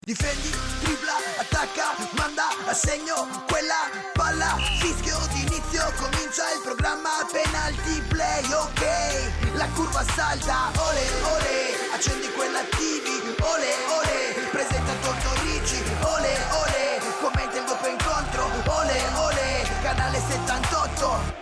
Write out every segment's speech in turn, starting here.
Difendi, tripla, attacca, manda a segno quella palla. Fischio d'inizio, comincia il programma. Penalty play, ok. La curva salta, ole, ole. Accendi quella TV, ole, ole. Presenta Tortorici, ole, ole. Commenta il doppio incontro, ole, ole. Canale 78.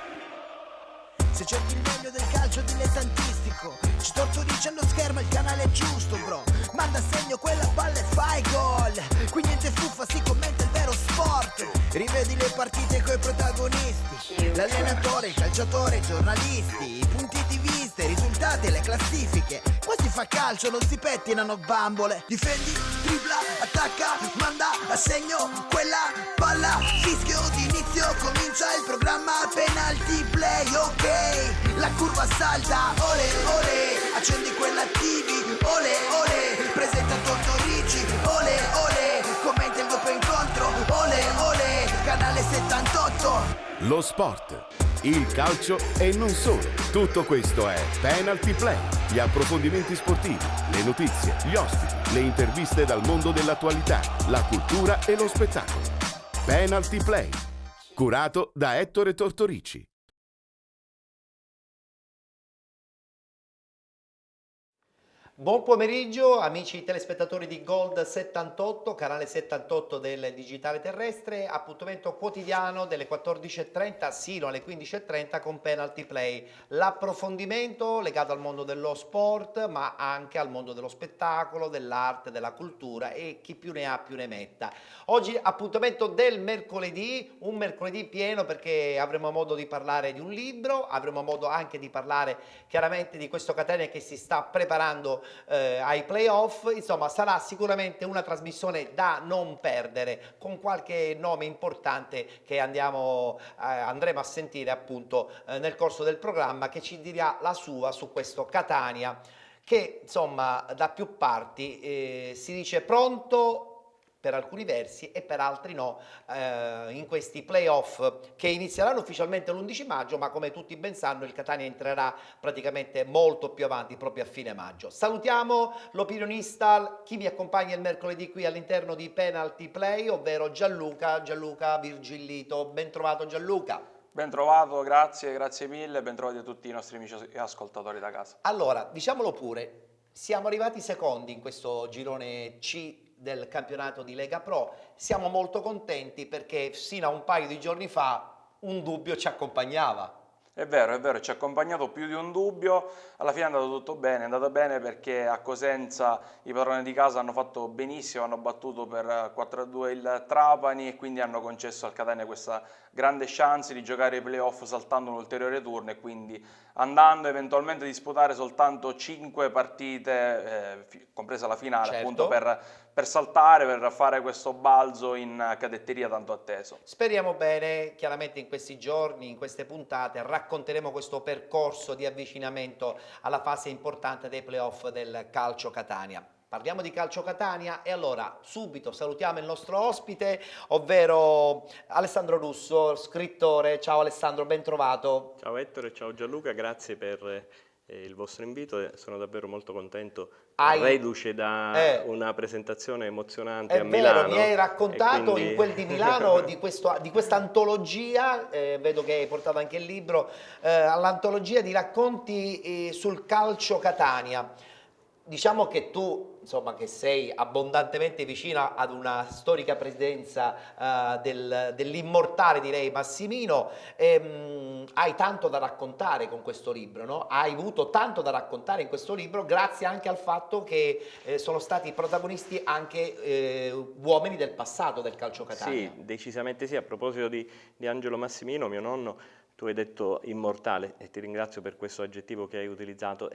Se cerchi il meglio del calcio dilettantistico, ci Tortorici allo schermo, il canale è giusto, bro. Manda a segno quella palla e fai gol. Qui niente fuffa, si commenta il vero sport. Rivedi le partite coi protagonisti, l'allenatore, il calciatore, i giornalisti, i punti di vista, i risultati e le classifiche. Qua si fa calcio, non si pettinano bambole. Difendi, tripla, attacca, manda a segno quella palla. Fischio d'inizio, comincia il programma. Penalty play, ok. La curva salta, ole, ole. Accendi quella TV, ole, ole. Presenta Tortorici, ole, ole. Commenta il doppio incontro, ole, ole. Canale 78. Lo sport, il calcio e non solo. Tutto questo è Penalty Play. Gli approfondimenti sportivi, le notizie, gli ospiti, le interviste dal mondo dell'attualità, la cultura e lo spettacolo. Penalty Play, curato da Ettore Tortorici. Buon pomeriggio amici telespettatori di Gold 78, canale 78 del digitale terrestre, appuntamento quotidiano delle 14.30 sino alle 15.30 con Penalty Play, l'approfondimento legato al mondo dello sport ma anche al mondo dello spettacolo, dell'arte, della cultura e chi più ne ha più ne metta. Oggi appuntamento del mercoledì, un mercoledì pieno perché avremo modo di parlare di un libro, avremo modo anche di parlare chiaramente di questo Catania che si sta preparando ai playoff. Insomma sarà sicuramente una trasmissione da non perdere con qualche nome importante che andremo a sentire appunto nel corso del programma, che ci dirà la sua su questo Catania che insomma da più parti si dice pronto per alcuni versi e per altri no, in questi playoff che inizieranno ufficialmente l'11 maggio, ma come tutti ben sanno il Catania entrerà praticamente molto più avanti, proprio a fine maggio. Salutiamo l'opinionista, chi mi accompagna il mercoledì qui all'interno di Penalty Play, ovvero Gianluca Virgillito. Ben trovato Gianluca. Ben trovato, grazie mille, ben trovati a tutti i nostri amici e ascoltatori da casa. Allora, diciamolo pure, siamo arrivati secondi in questo girone C del campionato di Lega Pro, siamo molto contenti perché sino a un paio di giorni fa un dubbio ci accompagnava. È vero, ci ha accompagnato più di un dubbio, alla fine è andato tutto bene, è andato bene perché a Cosenza i padroni di casa hanno fatto benissimo, hanno battuto per 4-2 il Trapani e quindi hanno concesso al Catania questa grande chance di giocare i playoff saltando un ulteriore turno e quindi andando eventualmente a disputare soltanto 5 partite, compresa la finale, certo, appunto per saltare, per fare questo balzo in cadetteria tanto atteso. Speriamo bene, chiaramente in questi giorni, in queste puntate, racconteremo questo percorso di avvicinamento alla fase importante dei playoff del Calcio Catania. Parliamo di Calcio Catania e allora subito salutiamo il nostro ospite, ovvero Alessandro Russo, scrittore. Ciao Alessandro, ben trovato. Ciao Ettore, ciao Gianluca, grazie per il vostro invito e sono davvero molto contento, reduce da una presentazione emozionante a Milano. Mi hai raccontato quindi... in quel di Milano di questa antologia, vedo che hai portato anche il libro, all'antologia di racconti sul Calcio Catania. Diciamo che tu, insomma, che sei abbondantemente vicina ad una storica presidenza dell'immortale, direi, Massimino, hai tanto da raccontare con questo libro, no? Hai avuto tanto da raccontare in questo libro grazie anche al fatto che sono stati protagonisti anche uomini del passato del Calcio Catania. Sì, decisamente sì. A proposito di Angelo Massimino, mio nonno, tu hai detto immortale e ti ringrazio per questo aggettivo che hai utilizzato.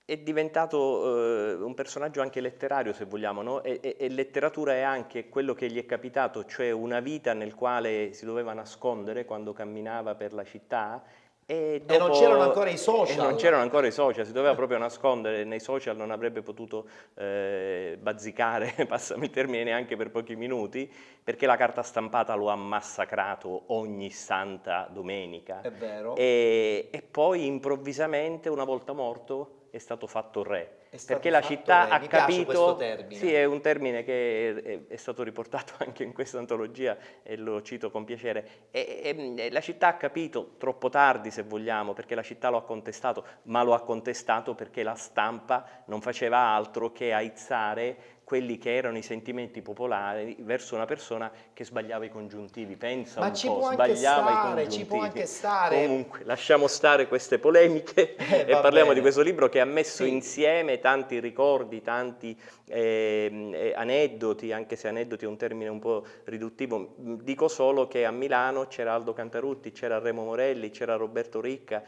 È diventato un personaggio anche letterario, se vogliamo, no? E letteratura è anche quello che gli è capitato, cioè una vita nel quale si doveva nascondere quando camminava per la città. E non c'erano ancora i social. Non c'erano ancora i social, si doveva proprio nascondere, nei social non avrebbe potuto bazzicare, passami il termine, neanche per pochi minuti, perché la carta stampata lo ha massacrato ogni santa domenica. È vero. E poi improvvisamente, una volta morto, è stato fatto re, È stato perché la fatto città re. ha Mi piace capito, questo termine. sì, è un termine che è stato riportato anche in questa antologia e lo cito con piacere, e la città ha capito troppo tardi, se vogliamo, perché la città lo ha contestato, ma lo ha contestato perché la stampa non faceva altro che aizzare quelli che erano i sentimenti popolari verso una persona che sbagliava i congiuntivi. Pensa Ma un ci po', può anche sbagliava i stare, congiuntivi. ci può anche stare. Comunque, lasciamo stare queste polemiche e Va parliamo bene. di questo libro che ha messo Sì. insieme tanti ricordi, tanti aneddoti, anche se aneddoti è un termine un po' riduttivo. Dico solo che a Milano c'era Aldo Cantarutti, c'era Remo Morelli, c'era Roberto Ricca,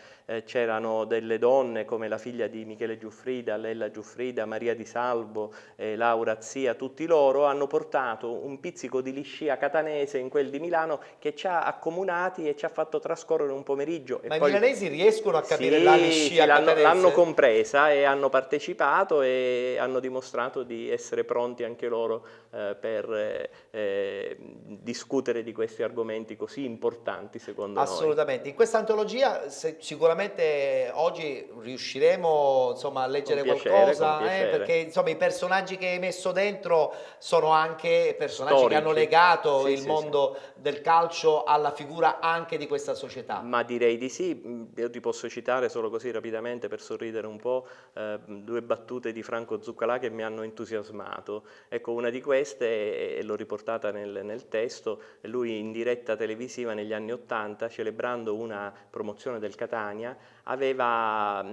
c'erano delle donne come la figlia di Michele Giuffrida, Lella Giuffrida, Maria Di Salvo, Laura Zia, tutti loro hanno portato un pizzico di liscia catanese in quel di Milano che ci ha accomunati e ci ha fatto trascorrere un pomeriggio. Ma E i poi, milanesi riescono a capire sì, la liscia catanese? l'hanno compresa e hanno partecipato e hanno dimostrato di essere pronti anche loro per discutere di questi argomenti così importanti secondo noi. Assolutamente. In questa antologia sicuramente oggi riusciremo, insomma, a leggere Con piacere, qualcosa, con piacere. perché insomma, i personaggi che hai messo dentro sono anche personaggi Storici. che hanno legato Sì, il sì, mondo del calcio alla figura anche di questa società. Ma direi di sì. Io ti posso citare solo così rapidamente per sorridere un po' due battute di Franco Zuccalà che mi hanno entusiasmato. Ecco, una di queste, e l'ho riportata nel testo, lui in diretta televisiva negli anni '80, celebrando una promozione del Catania, aveva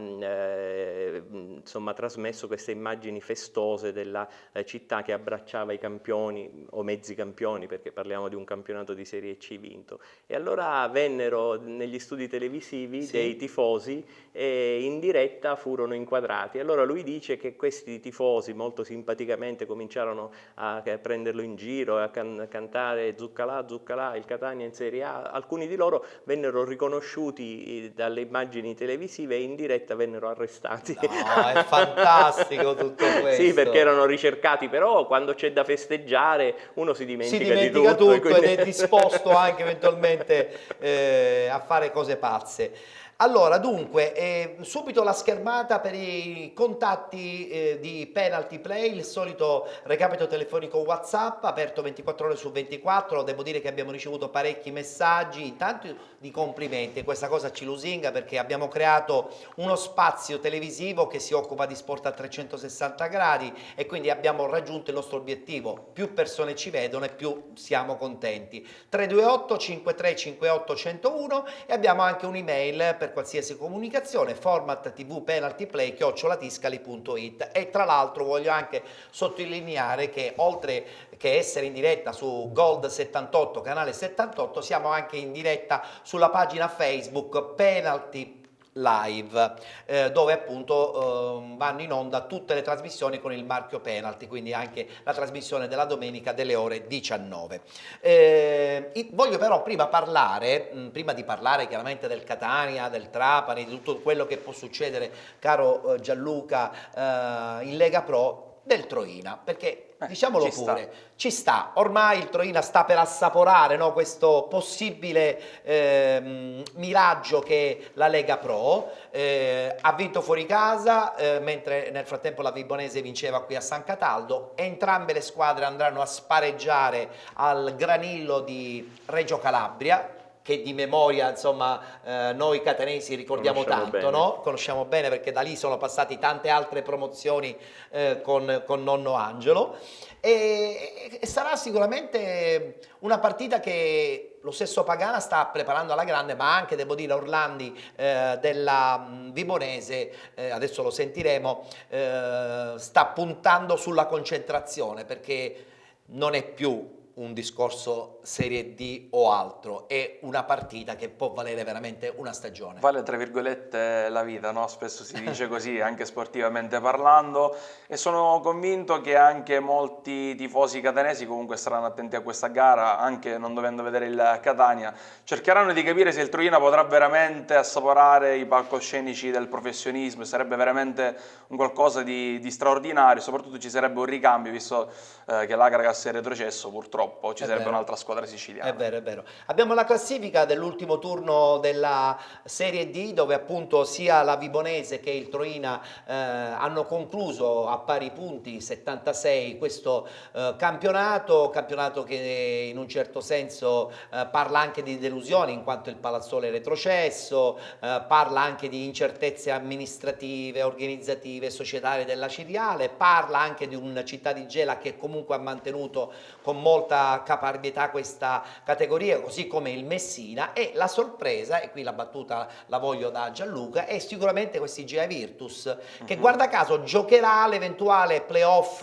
insomma, trasmesso queste immagini festose della città che abbracciava i campioni o mezzi campioni, perché parliamo di un campionato di Serie C vinto. E allora vennero negli studi televisivi dei tifosi e in diretta furono inquadrati. Allora lui dice che questi tifosi molto simpaticamente cominciarono a prenderlo in giro, a cantare Zuccalà, Zuccalà, il Catania in Serie A. Alcuni di loro vennero riconosciuti dalle immagini televisive e in diretta vennero arrestati. No, è fantastico tutto questo. Sì, perché erano ricercati, però quando c'è da festeggiare uno si dimentica di tutto e quindi... ed è disposto anche eventualmente a fare cose pazze. Allora, dunque, subito la schermata per i contatti di Penalty Play, il solito recapito telefonico WhatsApp, aperto 24 ore su 24, devo dire che abbiamo ricevuto parecchi messaggi, intanto di complimenti, questa cosa ci lusinga perché abbiamo creato uno spazio televisivo che si occupa di sport a 360 gradi e quindi abbiamo raggiunto il nostro obiettivo, più persone ci vedono e più siamo contenti. 328 53 58 101 e abbiamo anche un'email per qualsiasi comunicazione, formattvpenaltyplay@tiscali.it. E tra l'altro voglio anche sottolineare che oltre che essere in diretta su Gold 78, canale 78, siamo anche in diretta sulla pagina Facebook Penalty Live, dove appunto vanno in onda tutte le trasmissioni con il marchio Penalty, quindi anche la trasmissione della domenica delle ore 19. Voglio però prima di parlare chiaramente del Catania, del Trapani, di tutto quello che può succedere, caro Gianluca, in Lega Pro, del Troina, perché diciamolo pure, ci sta, ormai il Troina sta per assaporare, no, questo possibile miraggio che è la Lega Pro, ha vinto fuori casa, mentre nel frattempo la Vibonese vinceva qui a San Cataldo, entrambe le squadre andranno a spareggiare al Granillo di Reggio Calabria, che di memoria, insomma, noi catanesi ricordiamo tanto, no? Conosciamo bene perché da lì sono passati tante altre promozioni con nonno Angelo e sarà sicuramente una partita che lo stesso Pagana sta preparando alla grande, ma anche, devo dire, Orlandi della Vibonese, adesso lo sentiremo, sta puntando sulla concentrazione perché non è più un discorso Serie D o altro, è una partita che può valere veramente una stagione. Vale tra virgolette la vita, no? Spesso si dice così, anche sportivamente parlando, e sono convinto che anche molti tifosi catanesi comunque saranno attenti a questa gara, anche non dovendo vedere il Catania, cercheranno di capire se il Troina potrà veramente assaporare i palcoscenici del professionismo, sarebbe veramente un qualcosa di straordinario, soprattutto ci sarebbe un ricambio, visto che l'Agragas è retrocesso purtroppo. purtroppo ci sarebbe un'altra squadra siciliana. È vero, è vero. Abbiamo la classifica dell'ultimo turno della Serie D, dove appunto sia la Vibonese che il Troina hanno concluso a pari punti, 76, questo campionato che in un certo senso parla anche di delusioni, in quanto il Palazzolo è retrocesso, parla anche di incertezze amministrative, organizzative, societarie della Ciriale, parla anche di un Città di Gela che comunque ha mantenuto con molta caparbietà questa categoria, così come il Messina, e la sorpresa, e qui la battuta la voglio da Gianluca, è sicuramente questi GA Virtus, che guarda caso giocherà l'eventuale playoff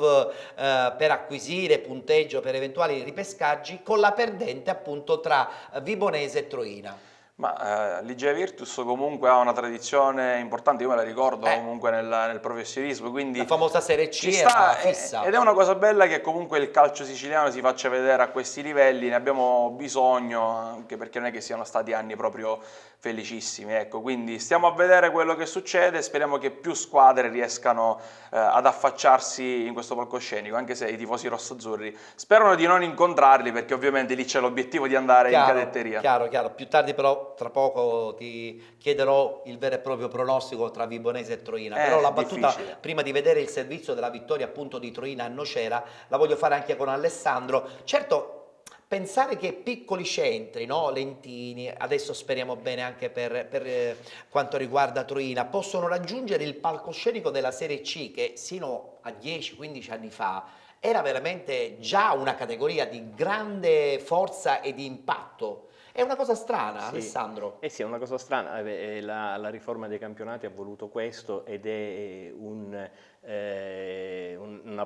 per acquisire punteggio per eventuali ripescaggi con la perdente appunto tra Vibonese e Troina. Ma l'IGA Virtus comunque ha una tradizione importante, io me la ricordo comunque nel professionismo, quindi la famosa Serie C ci sta, fissa. ed è una cosa bella che comunque il calcio siciliano si faccia vedere a questi livelli, ne abbiamo bisogno, anche perché non è che siano stati anni proprio felicissimi, ecco, quindi stiamo a vedere quello che succede, speriamo che più squadre riescano ad affacciarsi in questo palcoscenico, anche se i tifosi rossazzurri sperano di non incontrarli, perché ovviamente lì c'è l'obiettivo di andare in cadetteria. Chiaro, più tardi però, tra poco ti chiederò il vero e proprio pronostico tra Vibonese e Troina, però la battuta, difficile. prima di vedere il servizio della vittoria appunto di Troina a Nocera, la voglio fare anche con Alessandro. Certo, pensare che piccoli centri, no? Lentini, adesso speriamo bene anche per quanto riguarda Troina, possono raggiungere il palcoscenico della Serie C, che sino a 10-15 anni fa era veramente già una categoria di grande forza e di impatto. È una cosa strana, Sì. Alessandro. Sì, è una cosa strana, la riforma dei campionati ha voluto questo ed è una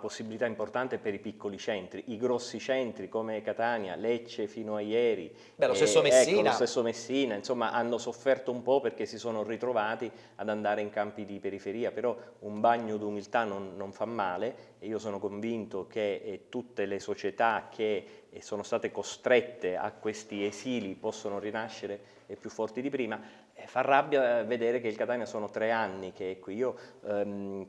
possibilità importante per i piccoli centri. I grossi centri come Catania, Lecce fino a ieri, Beh, lo stesso Messina. ecco, lo stesso Messina, insomma hanno sofferto un po' perché si sono ritrovati ad andare in campi di periferia, però un bagno d'umiltà non fa male, e io sono convinto che tutte le società che sono state costrette a questi esili possono rinascere più forti di prima. Fa rabbia vedere che il Catania sono 3 anni che è qui. Io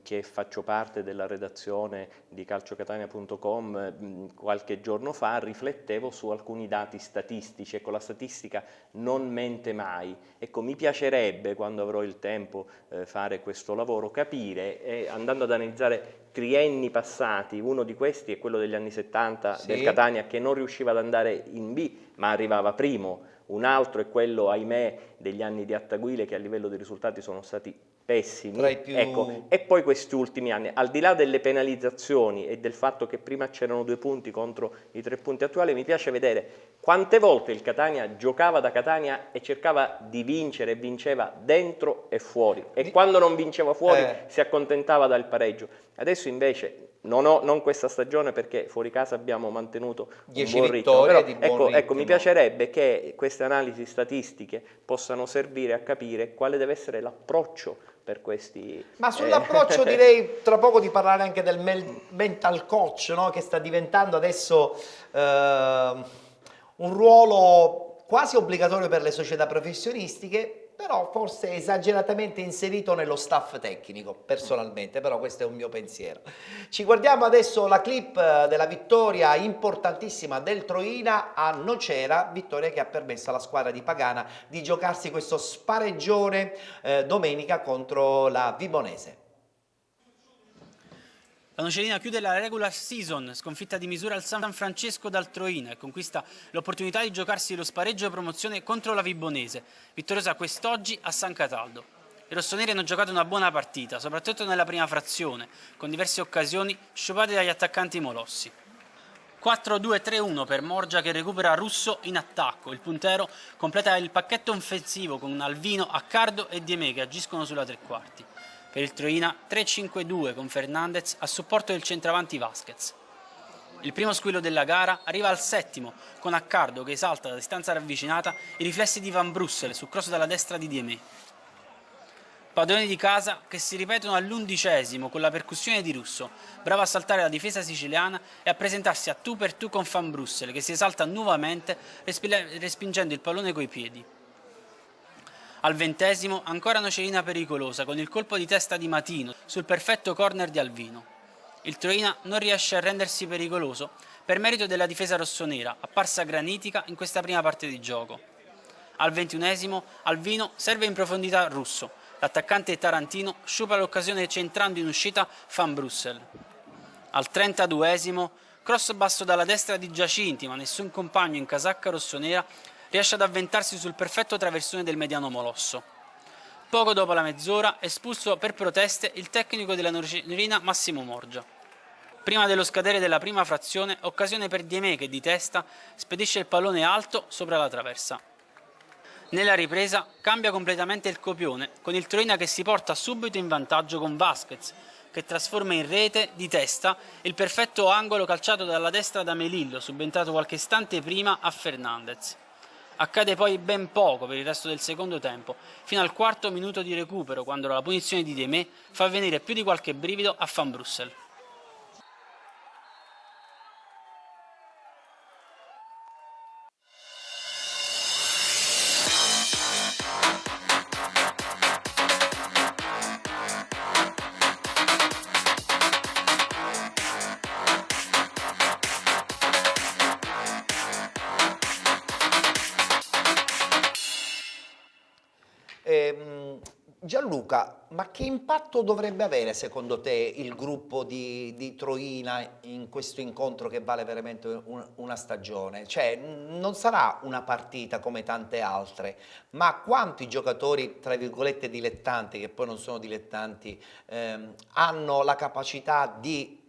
che faccio parte della redazione di calciocatania.com qualche giorno fa riflettevo su alcuni dati statistici. Ecco, la statistica non mente mai. Ecco, mi piacerebbe, quando avrò il tempo, fare questo lavoro, capire, andando ad analizzare trienni passati, uno di questi è quello degli anni 70 del Catania, che non riusciva ad andare in B ma arrivava primo. Un altro è quello, ahimè, degli anni di Attaguile, che a livello di risultati sono stati pessimi. Ecco, e poi questi ultimi anni, al di là delle penalizzazioni e del fatto che prima c'erano 2 punti contro i 3 punti attuali, mi piace vedere quante volte il Catania giocava da Catania e cercava di vincere, e vinceva dentro e fuori, e quando non vinceva fuori si accontentava dal pareggio. Adesso invece non questa stagione, perché fuori casa abbiamo mantenuto 10 un buon ritmo, vittorie però, di buon ritmo. ecco, mi piacerebbe che queste analisi statistiche possano servire a capire quale deve essere l'approccio per questi... Ma sull'approccio direi tra poco di parlare anche del mental coach, no? Che sta diventando adesso un ruolo quasi obbligatorio per le società professionistiche, però forse esageratamente inserito nello staff tecnico, personalmente, però questo è un mio pensiero. Ci guardiamo adesso la clip della vittoria importantissima del Troina a Nocera, vittoria che ha permesso alla squadra di Pagana di giocarsi questo spareggione domenica contro la Vibonese. La Nocerina chiude la regular season, sconfitta di misura al San Francesco dal Troina, e conquista l'opportunità di giocarsi lo spareggio promozione contro la Vibonese, vittoriosa quest'oggi a San Cataldo. I rossoneri hanno giocato una buona partita, soprattutto nella prima frazione, con diverse occasioni sciupate dagli attaccanti molossi. 4-2-3-1 per Morgia, che recupera Russo in attacco. Il puntero completa il pacchetto offensivo con Alvino, Accardo e Diemè che agiscono sulla tre quarti. Per il Troina 3-5-2 con Fernandez a supporto del centravanti Vasquez. Il primo squillo della gara arriva al 7° con Accardo che esalta da distanza ravvicinata i riflessi di Van Brussel su cross dalla destra di Diemè. Padroni di casa che si ripetono all'11° con la percussione di Russo, bravo a saltare la difesa siciliana e a presentarsi a tu per tu con Van Brussel che si esalta nuovamente respingendo il pallone coi piedi. Al 20° ancora Nocerina pericolosa con il colpo di testa di Matino sul perfetto corner di Alvino. Il Troina non riesce a rendersi pericoloso per merito della difesa rossonera, apparsa granitica in questa prima parte di gioco. Al 21esimo, Alvino serve in profondità Russo. L'attaccante tarantino sciupa l'occasione centrando in uscita Van Brussel. Al 32esimo, cross basso dalla destra di Giacinti, ma nessun compagno in casacca rossonera riesce ad avventarsi sul perfetto traversone del mediano molosso. Poco dopo la mezz'ora, espulso per proteste il tecnico della Nocerina Massimo Morgia. Prima dello scadere della prima frazione, occasione per Diemé che di testa spedisce il pallone alto sopra la traversa. Nella ripresa cambia completamente il copione, con il Troina che si porta subito in vantaggio con Vasquez, che trasforma in rete di testa il perfetto angolo calciato dalla destra da Melillo, subentrato qualche istante prima a Fernandez. Accade poi ben poco per il resto del secondo tempo, fino al quarto minuto di recupero, quando la punizione di Diemé fa venire più di qualche brivido a Van Brussel. Gianluca, ma che impatto dovrebbe avere secondo te il gruppo di Troina in questo incontro che vale veramente una stagione? Cioè, non sarà una partita come tante altre, ma quanti giocatori, tra virgolette, dilettanti, che poi non sono dilettanti, hanno la capacità di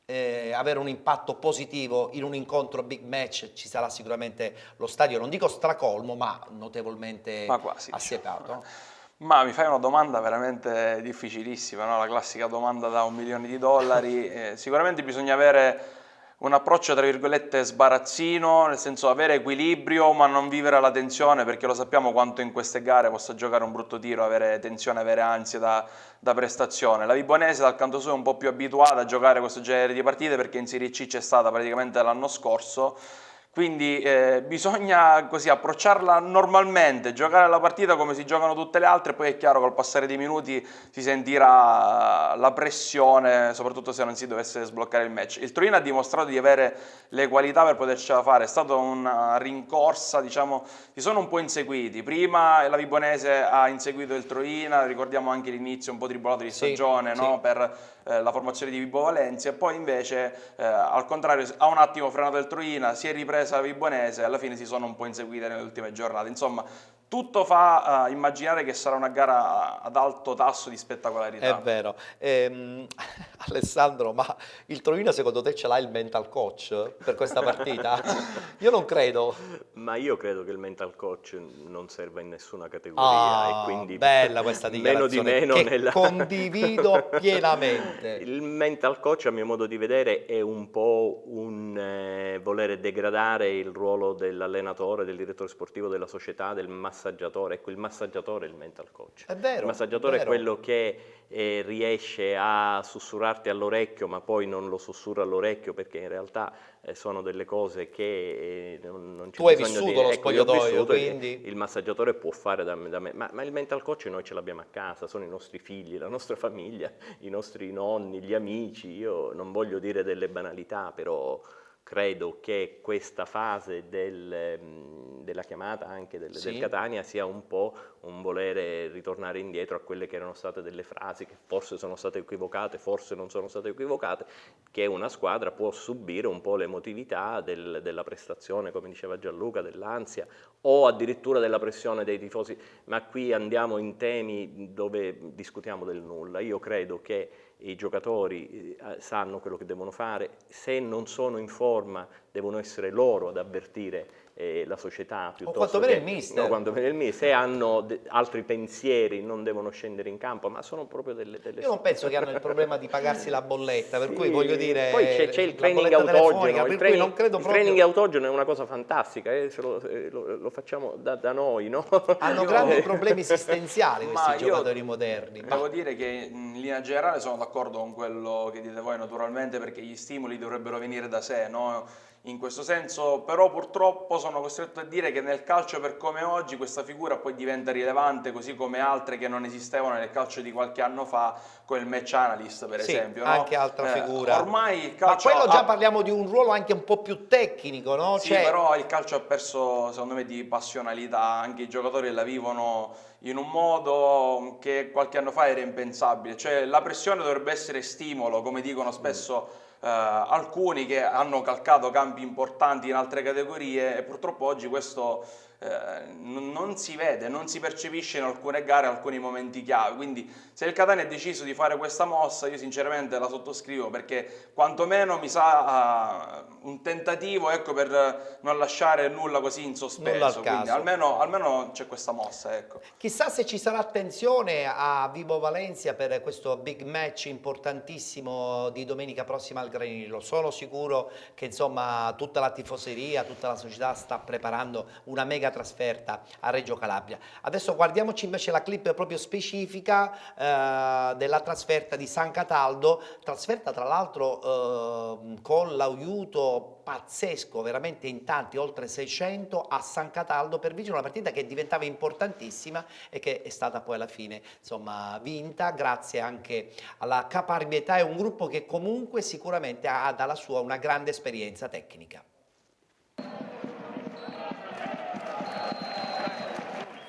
avere un impatto positivo in un incontro big match? Ci sarà sicuramente lo stadio, non dico stracolmo, ma notevolmente assiepato. Ma mi fai una domanda veramente difficilissima, no? La classica domanda da $1 milione. Sicuramente bisogna avere un approccio, tra virgolette, sbarazzino, nel senso avere equilibrio ma non vivere la tensione, perché lo sappiamo quanto in queste gare possa giocare un brutto tiro, avere tensione, avere ansia da prestazione. La Vibonese dal canto suo è un po' più abituata a giocare questo genere di partite perché in Serie C c'è stata praticamente l'anno scorso. Quindi bisogna così approcciarla normalmente, giocare la partita come si giocano tutte le altre, poi è chiaro col passare dei minuti si sentirà la pressione, soprattutto se non si dovesse sbloccare il match. Il Torino ha dimostrato di avere le qualità per potercela fare, è stata una rincorsa, diciamo, si sono un po' inseguiti. Prima la Vibonese ha inseguito il Troina, ricordiamo anche l'inizio un po' tribolato di stagione, sì, no? sì. Per la formazione di Vibo Valencia, e poi invece al contrario ha un attimo frenato il Troina, si è ripresa la Vibonese e alla fine si sono un po' inseguite nelle ultime giornate. Insomma, tutto fa immaginare che sarà una gara ad alto tasso di spettacolarità. È vero. Alessandro, ma il Torino secondo te ce l'ha il mental coach per questa partita? Io non credo. Ma io credo che il mental coach non serva in nessuna categoria, e quindi bella questa meno di dichiarazione, meno che condivido pienamente. Il mental coach, a mio modo di vedere, è un po' un volere degradare il ruolo dell'allenatore, del direttore sportivo, della società, del massaggiatore. Ecco, il massaggiatore è il mental coach. È vero. Il massaggiatore è è vero. quello che riesce a sussurrarti all'orecchio, ma poi non lo sussurra all'orecchio, perché in realtà sono delle cose che non c'è Tu hai bisogno vissuto lo ecco, io ho spogliatoio, vissuto, quindi il massaggiatore può fare da me, ma il mental coach noi ce l'abbiamo a casa, sono i nostri figli, la nostra famiglia, i nostri nonni, gli amici. Io non voglio dire delle banalità, però credo che questa fase della chiamata anche del Catania sia un po' un volere ritornare indietro a quelle che erano state delle frasi che forse sono state equivocate, forse non sono state equivocate, che una squadra può subire un po' l'emotività della prestazione, come diceva Gianluca, dell'ansia o addirittura della pressione dei tifosi, ma qui andiamo in temi dove discutiamo del nulla. Io credo che i giocatori sanno quello che devono fare, se non sono in forma devono essere loro ad avvertire la società, piuttosto quantomeno che il mister. no, quantomeno il mister. Se hanno altri pensieri non devono scendere in campo, ma sono proprio delle io non penso che hanno il problema di pagarsi la bolletta, per cui voglio dire, poi c'è il la training bolletta telefonica, autogeno, per cui non credo il proprio. training autogeno è una cosa fantastica, se lo facciamo da noi, no? Hanno grandi problemi esistenziali questi Ma io giocatori moderni. Devo dire che in linea generale sono d'accordo con quello che dite voi, naturalmente, perché gli stimoli dovrebbero venire da sé, no? In questo senso, però purtroppo sono costretto a dire che nel calcio per come oggi questa figura poi diventa rilevante, così come altre che non esistevano nel calcio di qualche anno fa, come il match analyst per Sì, esempio, no? anche altra figura. Ormai il Ma calcio quello già parliamo di un ruolo anche un po' più tecnico, no? sì, Cioè, però il calcio ha perso, secondo me, di passionalità, anche i giocatori la vivono in un modo che qualche anno fa era impensabile, cioè la pressione dovrebbe essere stimolo, come dicono spesso alcuni che hanno calcato campi importanti in altre categorie, e purtroppo oggi questo non si vede, non si percepisce in alcune gare, in alcuni momenti chiave. Quindi se il Catania ha deciso di fare questa mossa, io sinceramente la sottoscrivo, perché quantomeno mi sa un tentativo, ecco, per non lasciare nulla così in Nulla sospeso, al quindi caso. almeno c'è questa mossa, ecco. chissà se ci sarà attenzione a Vibo Valencia per questo big match importantissimo di domenica prossima al Granillo. Sono sicuro che insomma tutta la tifoseria, tutta la società sta preparando una mega trasferta a Reggio Calabria. Adesso guardiamoci invece la clip proprio specifica della trasferta di San Cataldo, trasferta tra l'altro con l'aiuto pazzesco, veramente in tanti, oltre 600 a San Cataldo per vincere una partita che diventava importantissima e che è stata poi alla fine insomma vinta grazie anche alla caparbietà e un gruppo che comunque sicuramente ha dalla sua una grande esperienza tecnica.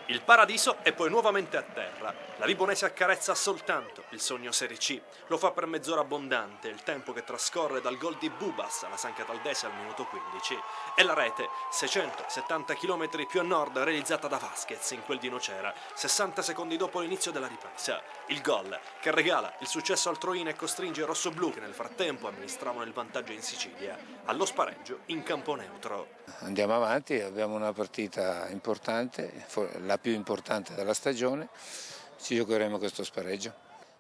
Il paradiso è poi nuovamente a terra. La Vibonese accarezza soltanto il sogno Serie C. Lo fa per mezz'ora abbondante, il tempo che trascorre dal gol di Bubas alla San Cataldese al minuto 15. E la rete, 670 km più a nord, realizzata da Vasquez in quel di Nocera, 60 secondi dopo l'inizio della ripresa. Il gol che regala il successo al Troina e costringe i rossoblù, che nel frattempo amministravano il vantaggio in Sicilia, allo spareggio in campo neutro. Andiamo avanti, abbiamo una partita importante, la più importante della stagione, ci giocheremo questo spareggio,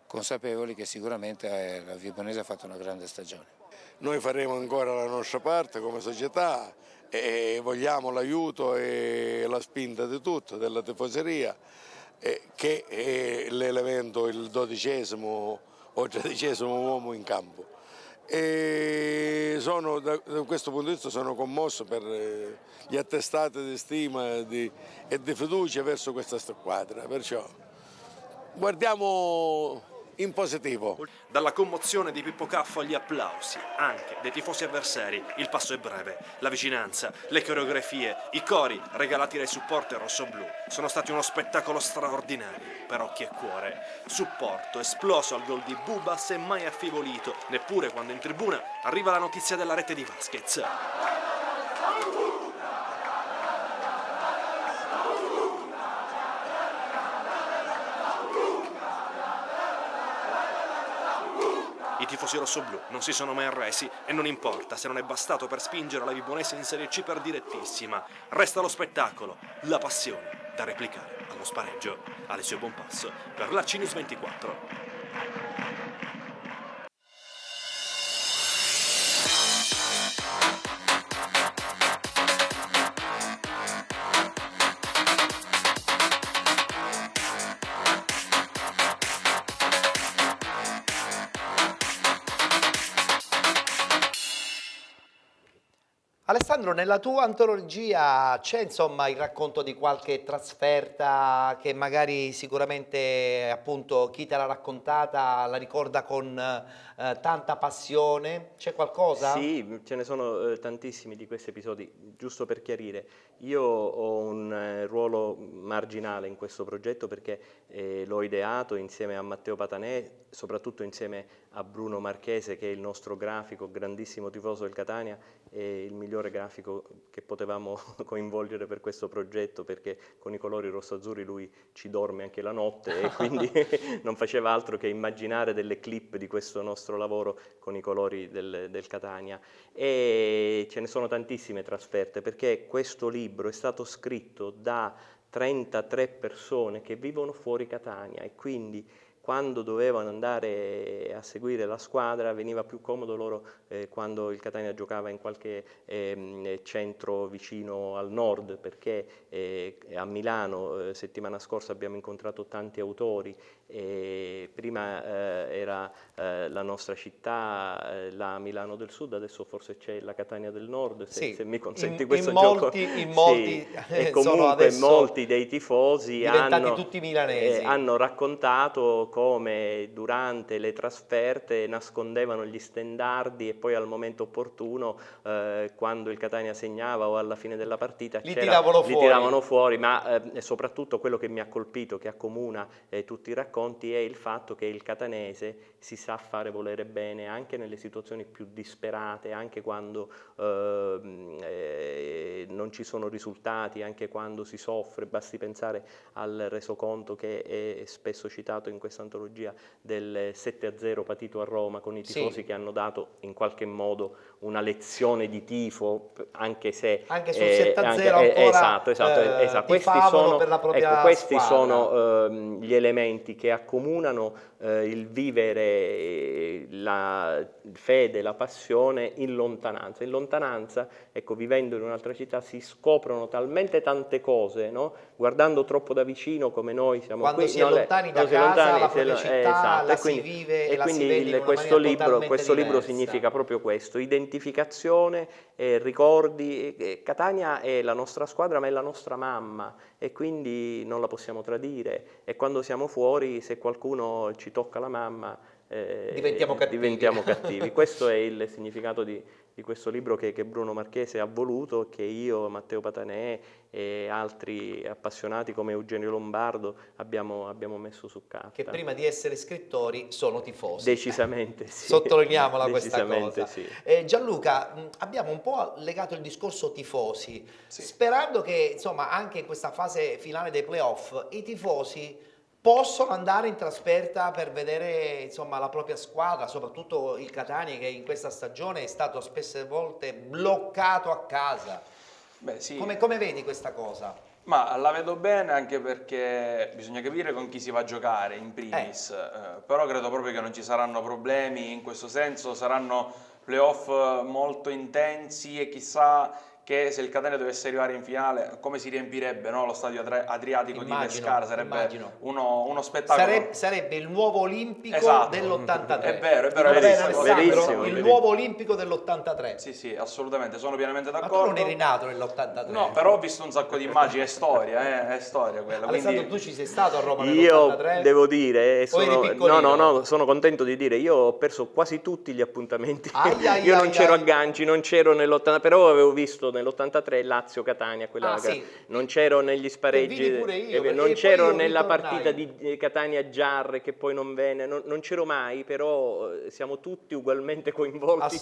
consapevoli che sicuramente la Vibonese ha fatto una grande stagione. Noi faremo ancora la nostra parte come società e vogliamo l'aiuto e la spinta di tutto, della tifoseria, che è l'elemento, il 12° o 13° uomo in campo. E da questo punto di vista sono commosso per gli attestati di stima e di fiducia verso questa squadra, perciò guardiamo in positivo. Dalla commozione di Pippo Caffo agli applausi, anche dei tifosi avversari, il passo è breve, la vicinanza, le coreografie, i cori regalati dai supporter rossoblù sono stati uno spettacolo straordinario per occhi e cuore. Supporto esploso al gol di Bubas e mai affievolito, neppure quando in tribuna arriva la notizia della rete di Vasquez. I tifosi rossoblù non si sono mai arresi e non importa se non è bastato per spingere la Vibonese in Serie C per direttissima. Resta lo spettacolo, la passione da replicare allo spareggio. Alessio Bonpasso per la CNews 24. Alessandro, nella tua antologia c'è insomma il racconto di qualche trasferta che magari sicuramente appunto chi te l'ha raccontata la ricorda con tanta passione? C'è qualcosa? Sì, ce ne sono tantissimi di questi episodi. Giusto per chiarire, io ho un ruolo marginale in questo progetto perché l'ho ideato insieme a Matteo Patanè, soprattutto insieme a Bruno Marchese, che è il nostro grafico, grandissimo tifoso del Catania, e il migliore grafico che potevamo coinvolgere per questo progetto, perché con i colori rosso-azzurri lui ci dorme anche la notte e quindi non faceva altro che immaginare delle clip di questo nostro lavoro con i colori del Catania. E ce ne sono tantissime trasferte, perché questo libro è stato scritto da 33 persone che vivono fuori Catania, e quindi quando dovevano andare a seguire la squadra veniva più comodo loro quando il Catania giocava in qualche centro vicino al nord, perché a Milano settimana scorsa abbiamo incontrato tanti autori, prima era la nostra città, la Milano del Sud, adesso forse c'è la Catania del Nord, se mi consenti questo gioco. In molti E sono comunque adesso molti dei tifosi diventati tutti milanesi. hanno raccontato come durante le trasferte nascondevano gli stendardi e poi al momento opportuno, quando il Catania segnava o alla fine della partita, li tiravano fuori, ma soprattutto quello che mi ha colpito, che accomuna tutti i racconti, è il fatto che il catanese si sa fare volere bene anche nelle situazioni più disperate, anche quando non ci sono risultati, anche quando si soffre. Basti pensare al resoconto che è spesso citato in questa antologia del 7-0 patito a Roma, con i tifosi che hanno dato in qualche modo una lezione di tifo, anche se anche sul 7-0 ancora tifavano per la propria questi squadra. sono gli elementi che accomunano il vivere la fede, la passione in lontananza. In lontananza, ecco, vivendo in un'altra città si scoprono talmente tante cose, no? Guardando troppo da vicino come noi siamo quando qui. Si è lontani da casa, la propria città, la si vive e la si vede in una questo maniera totalmente libro diversa. significa proprio questo: identificazione, ricordi. Catania è la nostra squadra, ma è la nostra mamma, e quindi non la possiamo tradire, e quando siamo fuori, se qualcuno ci tocca la mamma, diventiamo cattivi. Questo è il significato di questo libro che Bruno Marchese ha voluto, che io, Matteo Patanè e altri appassionati come Eugenio Lombardo abbiamo messo su carta. Che prima di essere scrittori sono tifosi. Decisamente sì. Sottolineiamola questa cosa. Sì. Gianluca, abbiamo un po' legato il discorso tifosi, sperando che insomma anche in questa fase finale dei playoff i tifosi possono andare in trasferta per vedere insomma la propria squadra, soprattutto il Catania, che in questa stagione è stato spesse volte bloccato a casa. Beh, sì. Come vedi questa cosa? Ma la vedo bene, anche perché bisogna capire con chi si va a giocare in primis, però credo proprio che non ci saranno problemi in questo senso, saranno playoff molto intensi, e chissà che se il Catania dovesse arrivare in finale, come si riempirebbe, no? Lo stadio Adriatico di Pescara, sarebbe uno spettacolo. Sarebbe il nuovo olimpico dell'83. È vero, verissimo. Il nuovo olimpico dell'83. Sì, assolutamente, sono pienamente d'accordo. Ma tu non eri nato nell'83? No, però ho visto un sacco di immagini, è storia quella. Alessandro, tu ci sei stato a Roma nell'83? Io devo dire, sono contento di dire, io ho perso quasi tutti gli appuntamenti. Io non c'ero a Ganci, non c'ero nell'83, però avevo visto nell'83 Lazio-Catania, non c'ero negli spareggi, non c'ero nella partita di Catania-Giarre che poi non venne, non c'ero mai, però siamo tutti ugualmente coinvolti.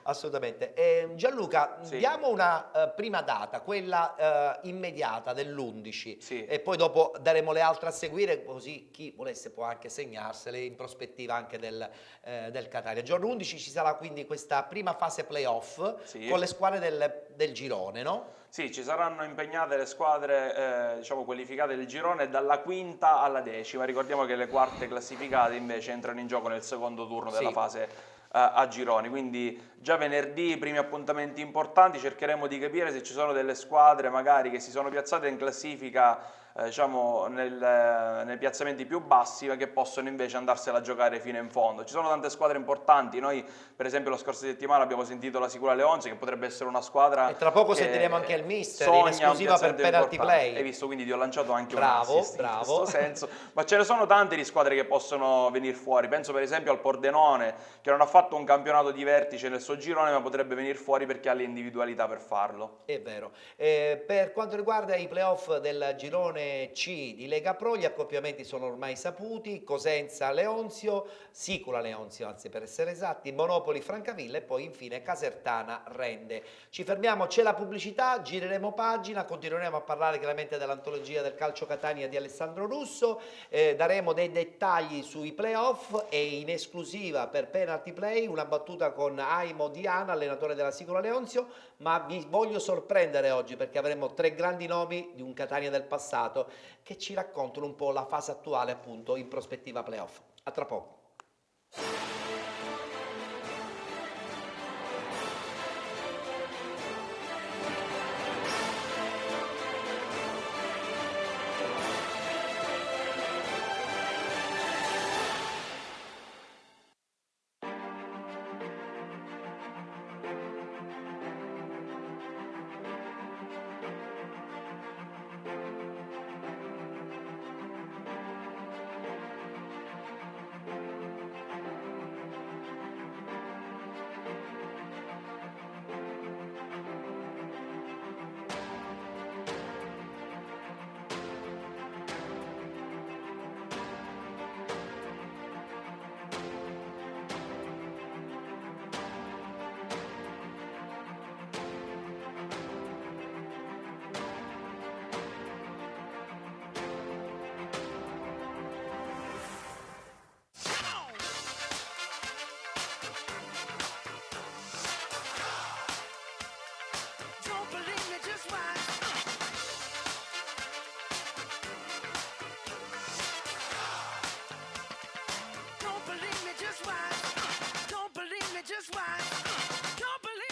Assolutamente. Gianluca, diamo una prima data, quella immediata dell'11, e poi dopo daremo le altre a seguire, così chi volesse può anche segnarsele in prospettiva anche del Catania. Giorno 11 ci sarà quindi questa prima fase playoff con le squadre del girone, no? Sì, ci saranno impegnate le squadre diciamo qualificate del girone dalla quinta alla decima. Ricordiamo che le quarte classificate invece entrano in gioco nel secondo turno della fase a gironi, quindi già venerdì i primi appuntamenti importanti. Cercheremo di capire se ci sono delle squadre magari che si sono piazzate in classifica diciamo nei piazzamenti più bassi, ma che possono invece andarsela a giocare fino in fondo. Ci sono tante squadre importanti. Noi per esempio la scorsa settimana abbiamo sentito la Sicula Leonzio, che potrebbe essere una squadra, e tra poco sentiremo anche il mister in esclusiva per Penalty Play. Hai visto, quindi ti ho lanciato anche un assist in questo senso. Ma ce ne sono tante di squadre che possono venire fuori. Penso per esempio al Pordenone, che non ha fatto un campionato di vertice nel suo girone, ma potrebbe venire fuori perché ha le individualità per farlo. È vero. Per quanto riguarda i playoff del girone C di Lega Pro, gli accoppiamenti sono ormai saputi: Cosenza-Leonzio, Sicula-Leonzio, anzi per essere esatti, Monopoli-Francavilla e poi infine Casertana-Rende. Ci fermiamo, c'è la pubblicità, gireremo pagina, continueremo a parlare chiaramente dell'antologia del calcio Catania di Alessandro Russo, daremo dei dettagli sui playoff e in esclusiva per Penalty Play una battuta con Aimo Diana, allenatore della Sicula Leonzio, ma vi voglio sorprendere oggi perché avremo tre grandi nomi di un Catania del passato. Sabato, che ci raccontano un po' la fase attuale appunto in prospettiva playoff. A tra poco.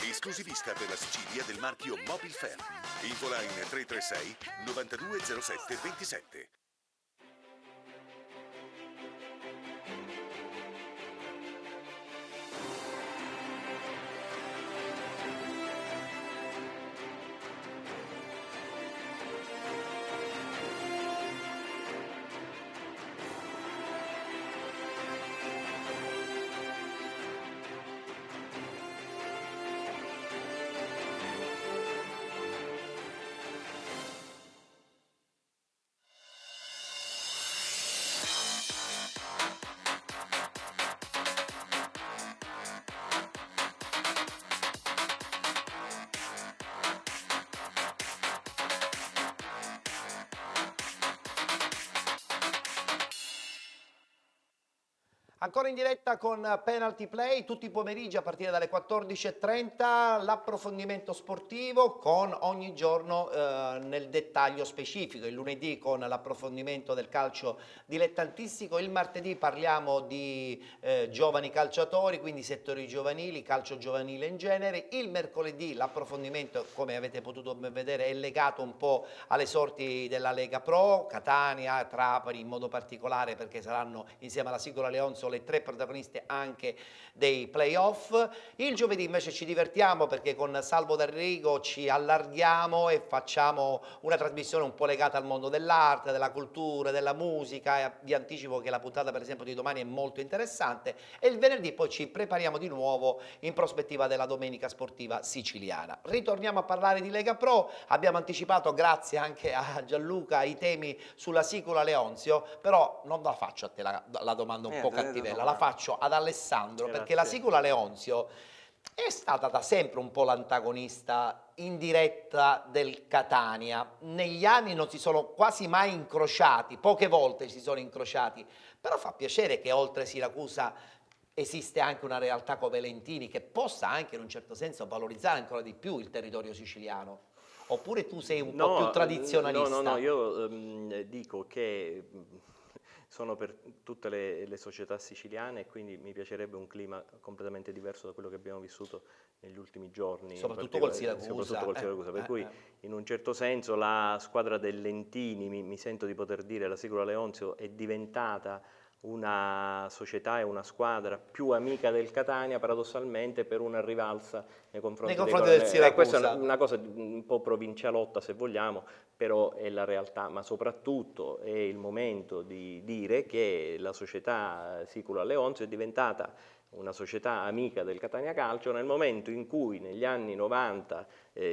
Esclusivista per la Sicilia del marchio Mobil Ferm. Infoline 336 9207 27. Ancora in diretta con Penalty Play, tutti i pomeriggi a partire dalle 14:30, l'approfondimento sportivo con ogni giorno nel dettaglio specifico, il lunedì con l'approfondimento del calcio dilettantistico, il martedì parliamo di giovani calciatori, quindi settori giovanili, calcio giovanile in genere, il mercoledì l'approfondimento, come avete potuto ben vedere, è legato un po' alle sorti della Lega Pro, Catania, Trapani in modo particolare, perché saranno insieme alla Sicola Leonzio le tre protagoniste anche dei playoff. Il giovedì invece ci divertiamo perché con Salvo D'Arrigo ci allarghiamo e facciamo una trasmissione un po' legata al mondo dell'arte, della cultura, della musica, e vi anticipo che la puntata per esempio di domani è molto interessante, e il venerdì poi ci prepariamo di nuovo in prospettiva della domenica sportiva siciliana. Ritorniamo a parlare di Lega Pro, abbiamo anticipato grazie anche a Gianluca i temi sulla Sicola Leonzio, però non la faccio a te la domanda un po' cattivella, la faccio ad Alessandro. Grazie. Perché la Sicola Leonzio è stata da sempre un po' l'antagonista indiretta del Catania. Negli anni non si sono quasi mai incrociati, poche volte si sono incrociati, però fa piacere che oltre Siracusa esiste anche una realtà come Lentini che possa anche in un certo senso valorizzare ancora di più il territorio siciliano. Oppure tu sei un po' più tradizionalista? No, io dico che sono per tutte le società siciliane e quindi mi piacerebbe un clima completamente diverso da quello che abbiamo vissuto negli ultimi giorni. Soprattutto col Siracusa. Per cui in un certo senso la squadra del Lentini, mi sento di poter dire, la Sicola Leonzio, è diventata una società e una squadra più amica del Catania, paradossalmente, per una rivalsa nei confronti del Siracusa. Questa è una cosa un po' provincialotta, se vogliamo, però è la realtà, ma soprattutto è il momento di dire che la società Sicola Leonzio è diventata una società amica del Catania Calcio nel momento in cui negli anni 90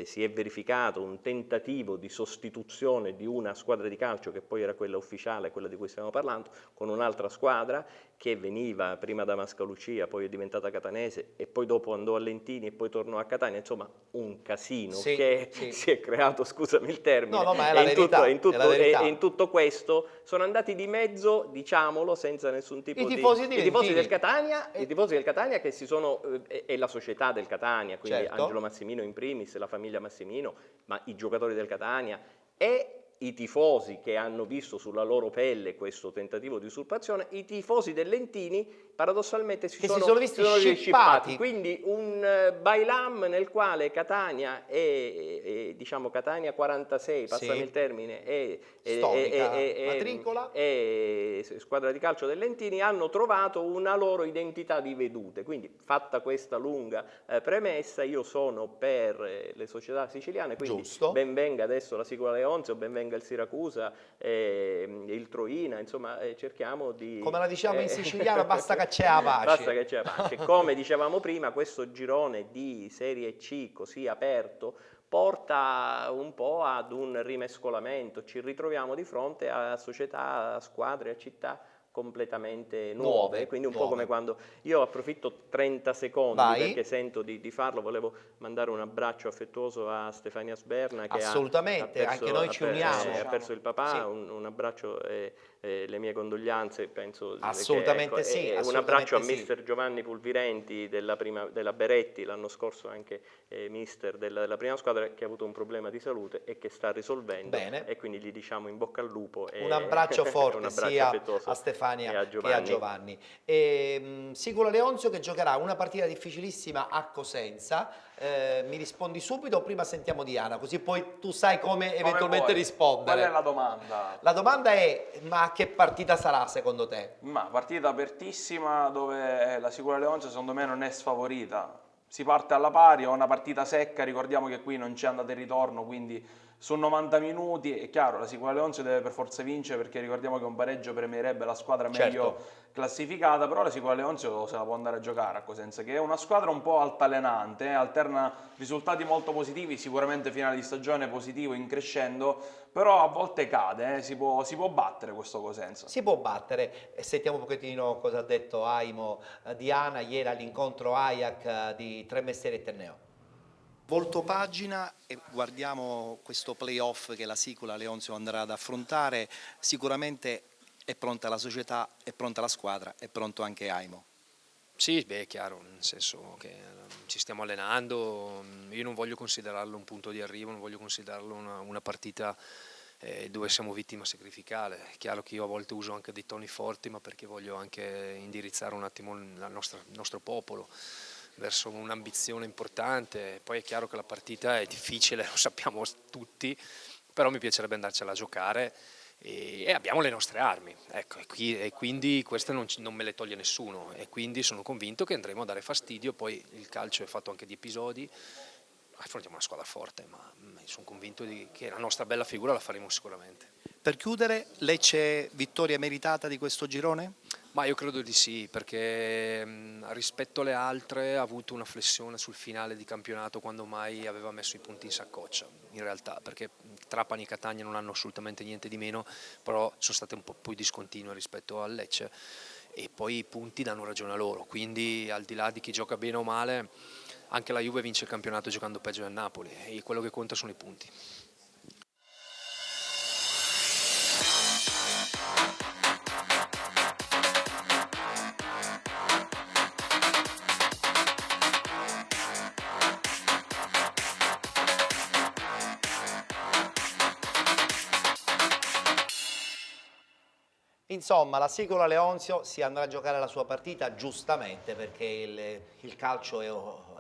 si è verificato un tentativo di sostituzione di una squadra di calcio, che poi era quella ufficiale, quella di cui stiamo parlando, con un'altra squadra che veniva prima da Mascalucia, poi è diventata catanese e poi dopo andò a Lentini e poi tornò a Catania, insomma un casino si è creato, scusami il termine, ma è la verità, e in tutto questo sono andati di mezzo, diciamolo, senza nessun tipo i tifosi del Catania, i tifosi del Catania che si sono, e la società del Catania, quindi certo. Angelo Massimino in primis, la famiglia Massimino, ma i giocatori del Catania, e i tifosi che hanno visto sulla loro pelle questo tentativo di usurpazione, i tifosi del Lentini paradossalmente si sono visti scippati. scippati. Quindi un bailam nel quale Catania diciamo Catania 46, passami il termine, storica matricola e squadra di calcio del Lentini hanno trovato una loro identità di vedute. Quindi, fatta questa lunga premessa, io sono per le società siciliane, quindi ben venga adesso la Sicula Leonzio, ben venga il Siracusa, il Troina, insomma cerchiamo di... Come la diciamo in siciliano, basta che c'è la pace. Basta che c'è la pace. Come dicevamo prima, questo girone di Serie C così aperto porta un po' ad un rimescolamento, ci ritroviamo di fronte a società, a squadre, a città completamente nuove, quindi un po' come quando io approfitto 30 secondi perché sento di farlo, volevo mandare un abbraccio affettuoso a Stefania Sberna che assolutamente, anche noi ci uniamo, ha perso il papà, un abbraccio e le mie condoglianze, penso assolutamente un abbraccio a mister Giovanni Pulvirenti della Beretti, l'anno scorso anche mister della prima squadra, che ha avuto un problema di salute e che sta risolvendo. Bene. E quindi gli diciamo in bocca al lupo un abbraccio forte un abbraccio sia affettuoso a Stefania e che a Giovanni. Sicula Leonzio che giocherà una partita difficilissima a Cosenza. Mi rispondi subito o prima sentiamo Diana, così poi tu sai come eventualmente rispondere. Qual è la domanda? La domanda è: ma che partita sarà secondo te? Ma partita apertissima dove la Sicula Leonzio secondo me non è sfavorita. Si parte alla pari, è una partita secca, ricordiamo che qui non c'è andata e ritorno, quindi su 90 minuti è chiaro, la Sicula Leonzio deve per forza vincere, perché ricordiamo che un pareggio premierebbe la squadra meglio classificata, però la Sicula Leonzio se la può andare a giocare a Cosenza, che è una squadra un po' altalenante, alterna risultati molto positivi, sicuramente finale di stagione positivo in crescendo, però a volte cade, si può battere questo Cosenza. Si può battere, e sentiamo un pochettino cosa ha detto Aimo Diana ieri all'incontro Ajax di Tre Mestieri e Tenneo. Volto pagina e guardiamo questo playoff che la Sicula Leonzio andrà ad affrontare. Sicuramente è pronta la società, è pronta la squadra, è pronto anche Aimo. Sì, beh, è chiaro, nel senso che ci stiamo allenando, io non voglio considerarlo un punto di arrivo, non voglio considerarlo una partita dove siamo vittima sacrificale. È chiaro che io a volte uso anche dei toni forti, ma perché voglio anche indirizzare un attimo il nostro popolo verso un'ambizione importante. Poi è chiaro che la partita è difficile, lo sappiamo tutti, però mi piacerebbe andarcela a giocare e abbiamo le nostre armi, ecco, e quindi queste non me le toglie nessuno, e quindi sono convinto che andremo a dare fastidio. Poi il calcio è fatto anche di episodi, affrontiamo una squadra forte, ma sono convinto che la nostra bella figura la faremo sicuramente. Per chiudere, Lecce vittoria meritata di questo girone? Ma io credo di sì, perché rispetto alle altre ha avuto una flessione sul finale di campionato, quando mai aveva messo i punti in saccoccia, in realtà, perché Trapani e Catania non hanno assolutamente niente di meno, però sono state un po' più discontinue rispetto al Lecce, e poi i punti danno ragione a loro, quindi al di là di chi gioca bene o male, anche la Juve vince il campionato giocando peggio del Napoli, e quello che conta sono i punti. Insomma, la Sicula Leonzio si andrà a giocare la sua partita giustamente, perché il calcio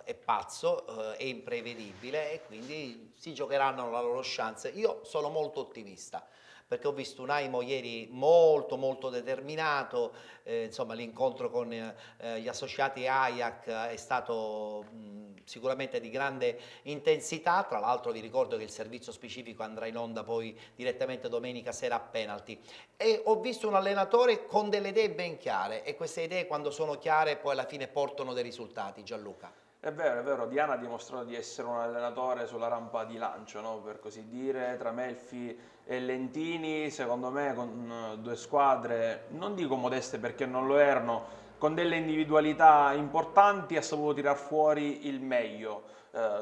è pazzo, è imprevedibile, e quindi si giocheranno la loro chance. Io sono molto ottimista, perché ho visto un Aimo ieri molto determinato, insomma l'incontro con gli associati Ajax è stato sicuramente di grande intensità. Tra l'altro vi ricordo che il servizio specifico andrà in onda poi direttamente domenica sera a penalty, e ho visto un allenatore con delle idee ben chiare, e queste idee, quando sono chiare, poi alla fine portano dei risultati. Gianluca. È vero, Diana ha dimostrato di essere un allenatore sulla rampa di lancio, no? Per così dire, tra Melfi e Lentini, secondo me con due squadre, non dico modeste perché non lo erano, con delle individualità importanti ha saputo tirar fuori il meglio,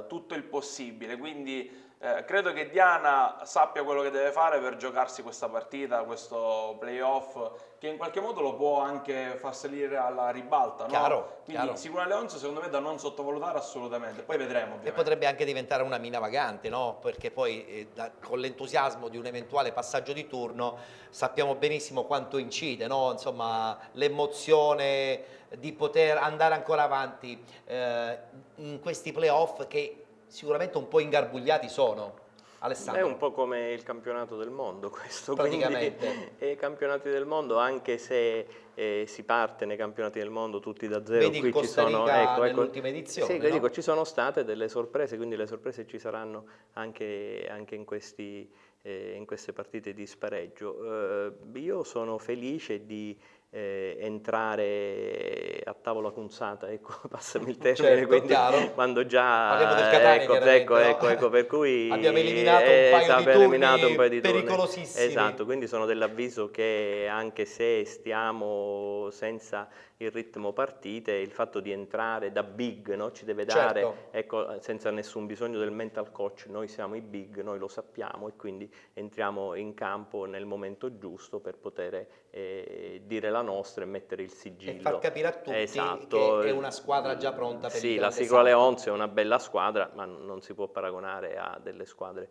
tutto il possibile, quindi Credo che Diana sappia quello che deve fare per giocarsi questa partita, questo playoff, che in qualche modo lo può anche far salire alla ribalta, no? Chiaro, Quindi chiaro. Sicura Leonzo secondo me da non sottovalutare assolutamente, poi vedremo E ovviamente. potrebbe anche diventare una mina vagante, no? Perché poi con l'entusiasmo di un eventuale passaggio di turno sappiamo benissimo quanto incide, no? Insomma, l'emozione di poter andare ancora avanti in questi playoff che sicuramente un po' ingarbugliati sono. È Alessandro. un po' come il campionato del mondo questo, Praticamente. quindi i campionati del mondo, anche se si parte nei campionati del mondo tutti da zero, Vedi il qui ci Costa sono, Rica ecco, nell'ultima edizione, sì, no? dico, ci sono state delle sorprese, quindi le sorprese ci saranno anche in queste partite di spareggio. Io sono felice di entrare a tavola punzata, ecco, passami il termine, Certo, quindi chiaro. quando già Parliamo del Catania, chiaramente, no? ecco, per cui Abbiamo eliminato un paio di abbiamo eliminato un paio di turni. pericolosissimi. Esatto, quindi sono dell'avviso che anche se stiamo senza il ritmo partite, il fatto di entrare da big, no? Ci deve dare, Certo. ecco, senza nessun bisogno del mental coach, noi siamo i big, noi lo sappiamo e quindi entriamo in campo nel momento giusto per poter dire la nostra e mettere il sigillo. E far capire a tutti Esatto. che è una squadra già pronta per Sì, il la grande Sicura salto. Leonzo è una bella squadra, ma non si può paragonare a delle squadre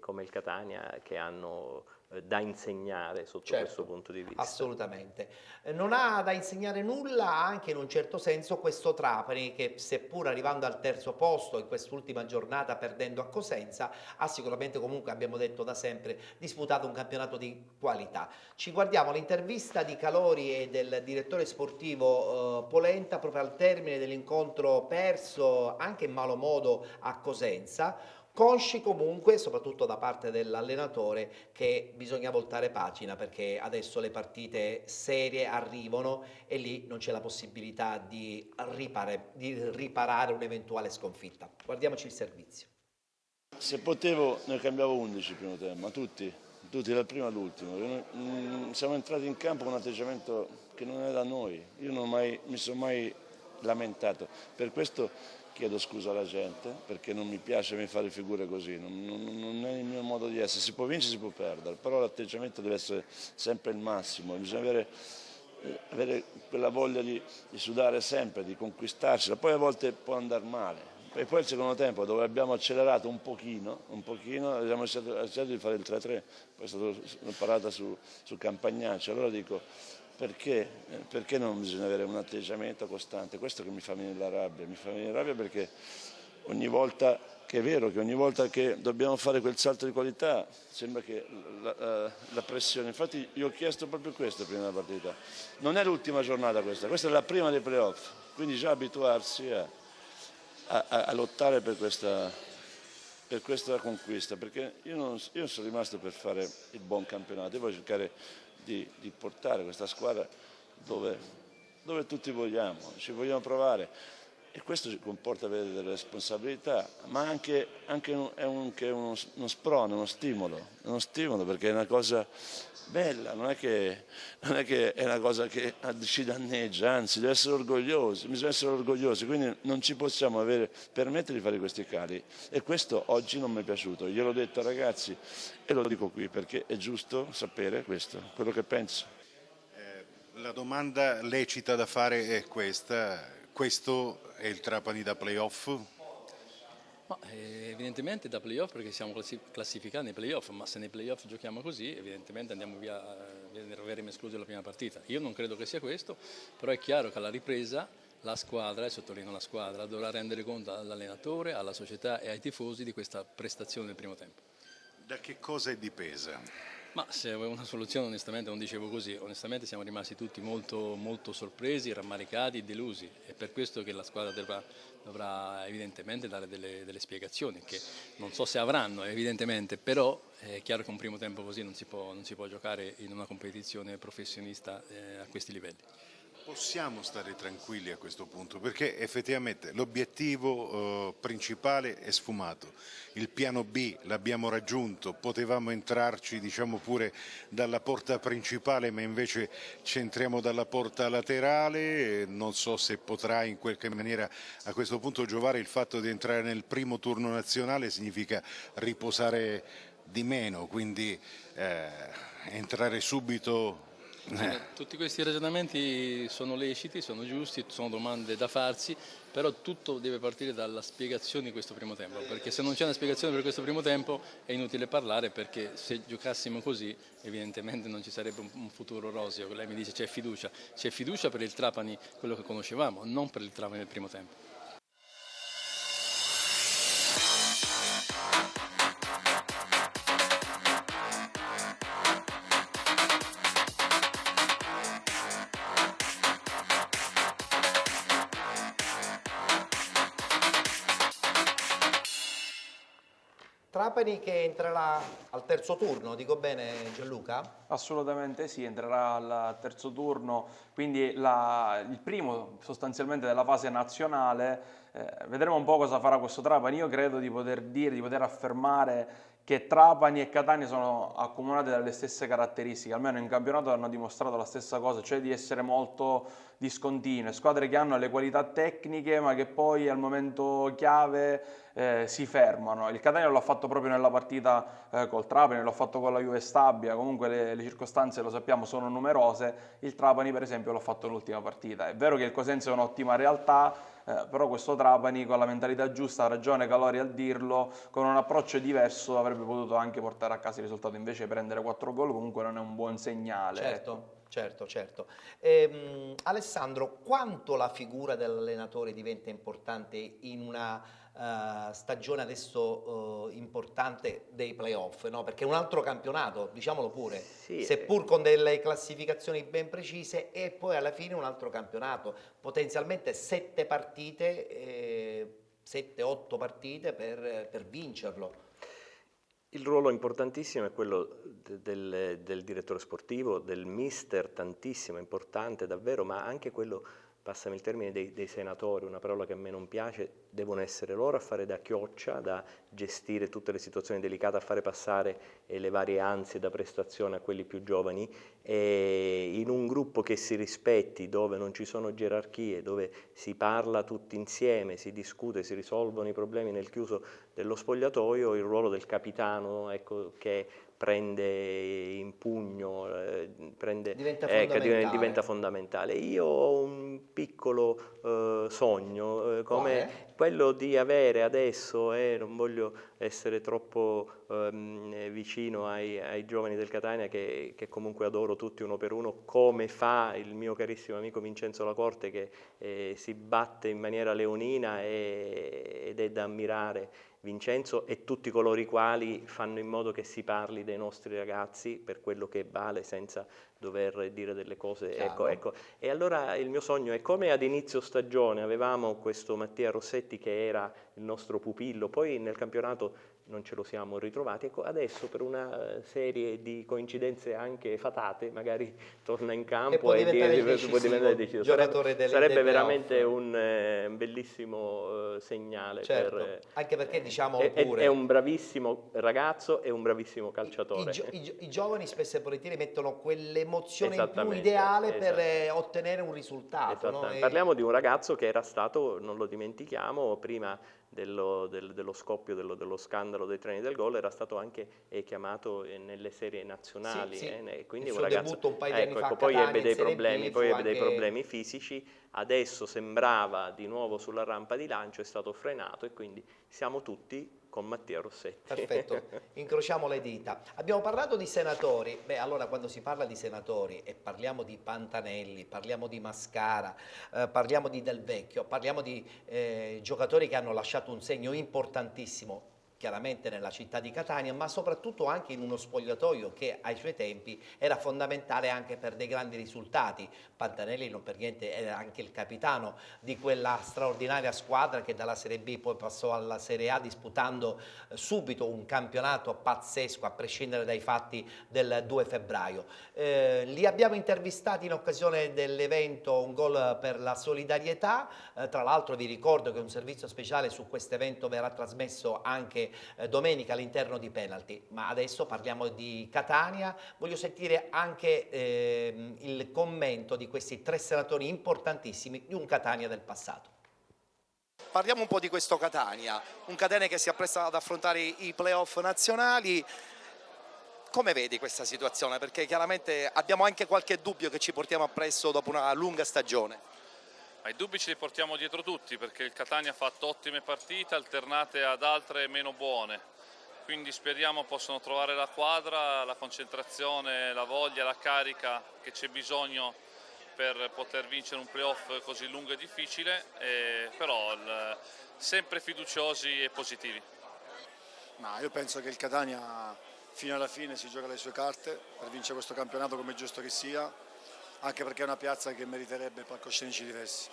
come il Catania che hanno da insegnare sotto Certo, questo punto di vista. assolutamente. Non ha da insegnare nulla anche in un certo senso questo Trapani che, seppur arrivando al terzo posto in quest'ultima giornata perdendo a Cosenza, ha sicuramente, comunque abbiamo detto da sempre, disputato un campionato di qualità. Ci guardiamo l'intervista di Calori e del direttore sportivo Polenta proprio al termine dell'incontro perso anche in malo modo a Cosenza, consci comunque, soprattutto da parte dell'allenatore, che bisogna voltare pagina perché adesso le partite serie arrivano e lì non c'è la possibilità di riparare un'eventuale sconfitta. Guardiamoci il servizio. Se potevo ne cambiavo 11 il primo tempo, ma tutti dal primo all'ultimo. Siamo entrati in campo con un atteggiamento che non è da noi, io non mi sono mai lamentato, per questo chiedo scusa alla gente perché non mi piace fare figure così, non è il mio modo di essere, si può vincere, si può perdere, però l'atteggiamento deve essere sempre il massimo, bisogna avere quella voglia di sudare sempre, di conquistarsela, poi a volte può andare male. E poi il secondo tempo dove abbiamo accelerato un pochino abbiamo cercato di fare il 3-3, poi è stata una parata su Campagnacci, allora dico perché non bisogna avere un atteggiamento costante? Questo che mi fa venire la rabbia, perché ogni volta che è vero che ogni volta che dobbiamo fare quel salto di qualità sembra che la pressione, infatti io ho chiesto proprio questo prima della partita, non è l'ultima giornata questa è la prima dei playoff, quindi già abituarsi a lottare per questa conquista, perché io sono rimasto per fare il buon campionato, io voglio cercare di portare questa squadra dove tutti vogliamo, ci vogliamo provare e questo comporta avere delle responsabilità, ma anche uno sprone, uno stimolo perché è una cosa bella, non è che è una cosa che ci danneggia, anzi bisogna essere orgogliosi, quindi non ci possiamo permettere di fare questi cali e questo oggi non mi è piaciuto, gliel'ho detto ai ragazzi e lo dico qui perché è giusto sapere questo, quello che penso. La domanda lecita da fare è questa, questo è il Trapani da playoff? Ma, evidentemente da playoff perché siamo classificati nei playoff, ma se nei playoff giochiamo così evidentemente andiamo via, verremo esclusi dalla prima partita. Io non credo che sia questo, però è chiaro che alla ripresa la squadra, e sottolineo la squadra, dovrà rendere conto all'allenatore, alla società e ai tifosi di questa prestazione del primo tempo. Da che cosa è dipesa? Ma se avevo una soluzione onestamente non dicevo così, onestamente siamo rimasti tutti molto sorpresi, rammaricati, delusi, è per questo che la squadra dovrà evidentemente dare delle spiegazioni che non so se avranno evidentemente, però è chiaro che un primo tempo così non si può giocare in una competizione professionista a questi livelli. Possiamo stare tranquilli a questo punto perché effettivamente l'obiettivo principale è sfumato, il piano B l'abbiamo raggiunto, potevamo entrarci diciamo pure dalla porta principale ma invece ci entriamo dalla porta laterale, non so se potrà in qualche maniera a questo punto giovare il fatto di entrare nel primo turno nazionale, significa riposare di meno, quindi entrare subito. Tutti questi ragionamenti sono leciti, sono giusti, sono domande da farsi, però tutto deve partire dalla spiegazione di questo primo tempo, perché se non c'è una spiegazione per questo primo tempo è inutile parlare, perché se giocassimo così evidentemente non ci sarebbe un futuro roseo. Lei mi dice c'è fiducia per il Trapani, quello che conoscevamo, non per il Trapani del primo tempo. Trapani che entrerà al terzo turno, dico bene Gianluca? Assolutamente sì, entrerà al terzo turno, quindi il primo sostanzialmente della fase nazionale. Vedremo un po' cosa farà questo Trapani. Io credo di poter affermare che Trapani e Catania sono accomunate dalle stesse caratteristiche, almeno in campionato hanno dimostrato la stessa cosa, cioè di essere molto discontinue, squadre che hanno le qualità tecniche ma che poi al momento chiave si fermano. Il Catania l'ha fatto proprio nella partita col Trapani, l'ha fatto con la Juve Stabia, comunque le circostanze lo sappiamo sono numerose. Il Trapani per esempio l'ha fatto nell'ultima partita. È vero che il Cosenza è un'ottima realtà, però questo Trapani con la mentalità giusta, ha ragione Calori a dirlo, con un approccio diverso avrebbe potuto anche portare a casa il risultato, invece prendere 4 gol comunque non è un buon segnale. Certo. Alessandro, quanto la figura dell'allenatore diventa importante in una stagione adesso importante dei playoff, no? Perché è un altro campionato, diciamolo pure, Sì, seppur con delle classificazioni ben precise, e poi alla fine un altro campionato, potenzialmente 7 partite, 7-8 partite per vincerlo. Il ruolo importantissimo è quello del direttore sportivo, del mister, tantissimo, importante davvero, ma anche quello, passami il termine, dei senatori, una parola che a me non piace. Devono essere loro a fare da chioccia, da gestire tutte le situazioni delicate, a fare passare le varie ansie da prestazione a quelli più giovani, e in un gruppo che si rispetti, dove non ci sono gerarchie, dove si parla tutti insieme, si discute, si risolvono i problemi nel chiuso dello spogliatoio, il ruolo del capitano, ecco, che prende in pugno, diventa fondamentale. Io ho un piccolo sogno, come quello di avere adesso, non voglio essere troppo vicino ai giovani del Catania, che comunque adoro tutti uno per uno, come fa il mio carissimo amico Vincenzo Lacorte, che si batte in maniera leonina ed è da ammirare. Vincenzo e tutti coloro i quali fanno in modo che si parli dei nostri ragazzi per quello che vale, senza dover dire delle cose. Ecco. E allora il mio sogno è, come ad inizio stagione avevamo questo Mattia Rossetti che era il nostro pupillo, poi nel campionato non ce lo siamo ritrovati, ecco, adesso per una serie di coincidenze anche fatate magari torna in campo può diventare decisivo. Sarebbe veramente un bellissimo segnale. Certo, anche perché diciamo pure, è un bravissimo ragazzo e un bravissimo calciatore. I giovani spesso e volentieri mettono quell'emozione più ideale per ottenere un risultato, no? Parliamo di un ragazzo che era stato, non lo dimentichiamo, prima dello scoppio dello scandalo dei treni del gol, era stato anche chiamato nelle serie nazionali, quindi il un suo ragazzo debutto un paio di anni fa a poi Catania, ebbe dei in Serie problemi, B, fu anche dei problemi fisici, adesso sembrava di nuovo sulla rampa di lancio, è stato frenato e quindi siamo tutti con Mattia Rossetti. Perfetto, incrociamo le dita. Abbiamo parlato di senatori. Allora quando si parla di senatori e parliamo di Pantanelli, parliamo di Mascara, parliamo di Del Vecchio, parliamo di giocatori che hanno lasciato un segno importantissimo. chiaramente nella città di Catania, ma soprattutto anche in uno spogliatoio che ai suoi tempi era fondamentale anche per dei grandi risultati. Pantanelli non per niente era anche il capitano di quella straordinaria squadra che dalla Serie B poi passò alla Serie A disputando subito un campionato pazzesco a prescindere dai fatti del 2 febbraio. Li abbiamo intervistati in occasione dell'evento Un Gol per la Solidarietà, tra l'altro vi ricordo che un servizio speciale su questo evento verrà trasmesso anche domenica all'interno di Penalty, ma adesso parliamo di Catania. Voglio sentire anche il commento di questi 3 senatori importantissimi di un Catania del passato. Parliamo un po' di questo Catania, un Catania che si appresta ad affrontare i playoff nazionali. Come vedi questa situazione? Perché chiaramente abbiamo anche qualche dubbio che ci portiamo appresso dopo una lunga stagione. Ma i dubbi ce li portiamo dietro tutti, perché il Catania ha fatto ottime partite alternate ad altre meno buone, quindi speriamo possano trovare la quadra, la concentrazione, la voglia, la carica che c'è bisogno per poter vincere un playoff così lungo e difficile, però sempre fiduciosi e positivi. Ma io penso che il Catania fino alla fine si gioca le sue carte per vincere questo campionato, come è giusto che sia, anche perché è una piazza che meriterebbe palcoscenici diversi.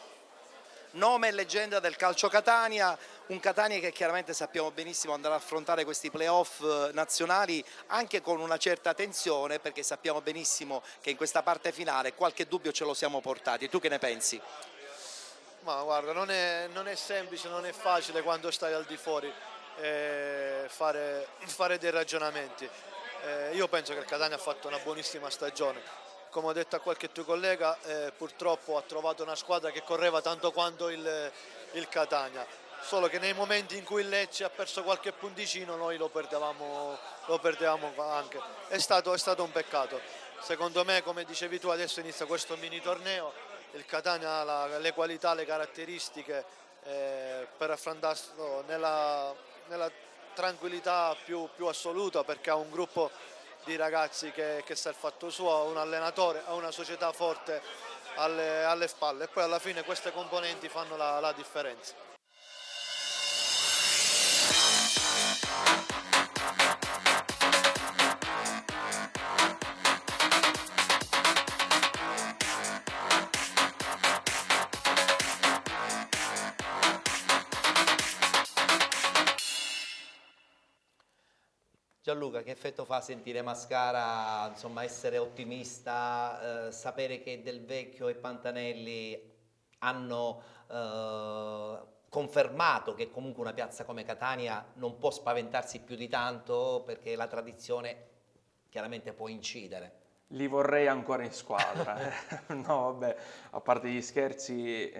Nome e leggenda del calcio Catania, un Catania che chiaramente sappiamo benissimo andrà ad affrontare questi playoff nazionali anche con una certa tensione, perché sappiamo benissimo che in questa parte finale qualche dubbio ce lo siamo portati. Tu che ne pensi? Ma guarda, non è semplice, non è facile quando stai al di fuori fare dei ragionamenti. Io penso che il Catania ha fatto una buonissima stagione. Come ho detto a qualche tuo collega, purtroppo ha trovato una squadra che correva tanto quanto il Catania, solo che nei momenti in cui il Lecce ha perso qualche punticino noi lo perdevamo anche. È stato un peccato. Secondo me, come dicevi tu, adesso inizia questo mini torneo, il Catania ha le qualità, le caratteristiche per affrontarlo nella tranquillità più assoluta, perché ha un gruppo di ragazzi che sa il fatto suo, ha un allenatore, ha una società forte alle spalle, e poi alla fine queste componenti fanno la differenza. Gianluca, che effetto fa sentire Mascara, insomma, essere ottimista, sapere che Del Vecchio e Pantanelli hanno confermato che comunque una piazza come Catania non può spaventarsi più di tanto, perché la tradizione chiaramente può incidere? Li vorrei ancora in squadra. No, vabbè, a parte gli scherzi,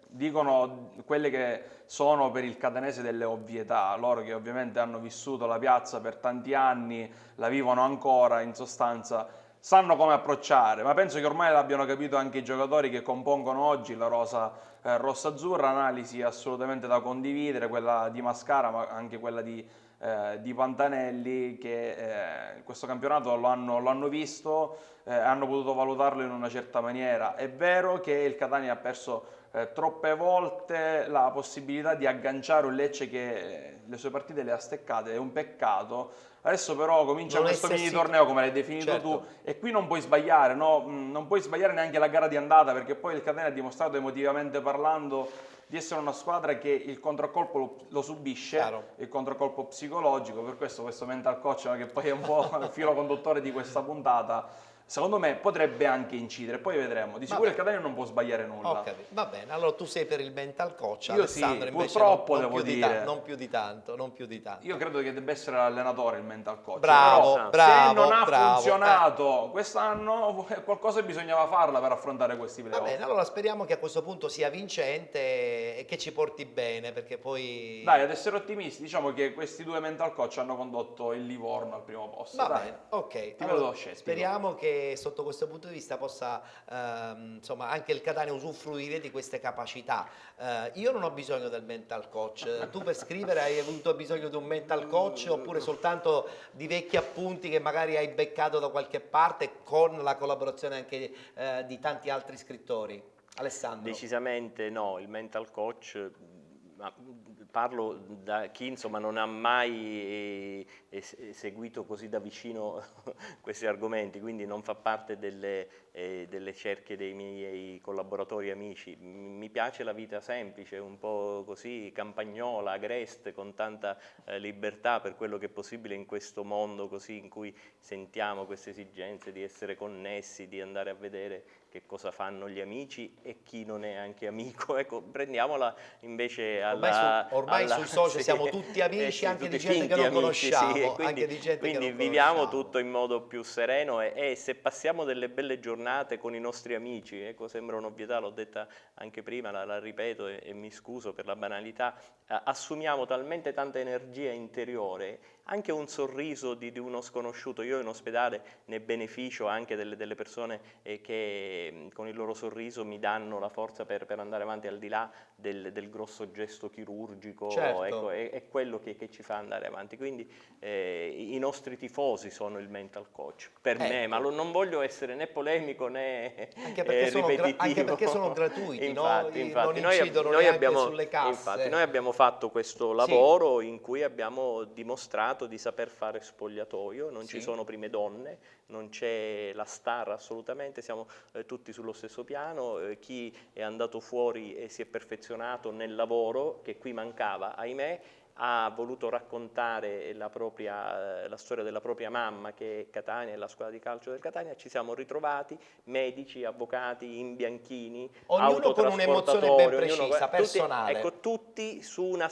dicono quelle che sono per il catanese delle ovvietà, loro che ovviamente hanno vissuto la piazza per tanti anni, la vivono ancora, in sostanza sanno come approcciare, ma penso che ormai l'abbiano capito anche i giocatori che compongono oggi la rosa rossa-azzurra. Analisi assolutamente da condividere, quella di Mascara, ma anche quella di Pantanelli, che questo campionato lo hanno visto, hanno potuto valutarlo in una certa maniera. È vero che il Catania ha perso troppe volte la possibilità di agganciare un Lecce che le sue partite le ha steccate, è un peccato. Adesso però comincia questo mini torneo, come l'hai definito tu, e qui non puoi sbagliare, no? Non puoi sbagliare neanche la gara di andata, perché poi il Catania ha dimostrato emotivamente parlando di essere una squadra che il controcolpo lo subisce, il controcolpo psicologico. Per questo mental coach, che poi è un po' il filo conduttore di questa puntata, secondo me potrebbe anche incidere, poi vedremo. Di sicuro il Catania non può sbagliare nulla. Va bene, allora tu sei per il mental coach, Io Alessandro sì, invece purtroppo non devo più dire. non più di tanto. Io credo che debba essere l'allenatore il mental coach. Bravo, se non ha funzionato quest'anno, qualcosa bisognava farla per affrontare questi playoff. Va bene, allora speriamo che a questo punto sia vincente e che ci porti bene, perché poi... Dai, ad essere ottimisti, diciamo che questi due mental coach hanno condotto il Livorno al primo posto. Va bene, ok. Allora, speriamo che sotto questo punto di vista possa insomma anche il Catania usufruire di queste capacità. Io non ho bisogno del mental coach. Tu per scrivere hai avuto bisogno di un mental coach, oppure soltanto di vecchi appunti che magari hai beccato da qualche parte, con la collaborazione anche di tanti altri scrittori? Alessandro. Decisamente no, il mental coach ma parlo da chi insomma non ha mai seguito così da vicino questi argomenti, quindi non fa parte delle cerchie dei miei collaboratori e amici. Mi piace la vita semplice, un po' così campagnola, agreste, con tanta libertà per quello che è possibile in questo mondo così in cui sentiamo queste esigenze di essere connessi, di andare a vedere che cosa fanno gli amici e chi non è anche amico. Ecco, prendiamola invece ormai sul social sì, siamo tutti amici, anche di gente che non amici, conosciamo, sì, quindi, anche di gente quindi che non viviamo conosciamo. tutto in modo più sereno e se passiamo delle belle giornate con i nostri amici, ecco, sembra un'ovvietà, l'ho detta anche prima, la ripeto e mi scuso per la banalità, assumiamo talmente tanta energia interiore, anche un sorriso di uno sconosciuto. Io in ospedale ne beneficio anche delle persone che con il loro sorriso mi danno la forza per andare avanti al di là del grosso gesto chirurgico, Certo. ecco, è quello che ci fa andare avanti. Quindi i nostri tifosi sono il mental coach, per me, ma non voglio essere né polemico né Anche perché ripetitivo. anche perché sono gratuiti, infatti, non incidono neanche sulle casse. Infatti, noi abbiamo fatto questo lavoro in cui abbiamo dimostrato di saper fare spogliatoio, non ci sono prime donne, non c'è la star assolutamente, siamo tutti sullo stesso piano, chi è andato fuori e si è perfezionato nel lavoro, che qui mancava, ahimè, ha voluto raccontare la storia della propria mamma, che è Catania, è la squadra di calcio del Catania. Ci siamo ritrovati, medici, avvocati, in bianchini, ognuno con un'emozione ben precisa, personale. tutti su una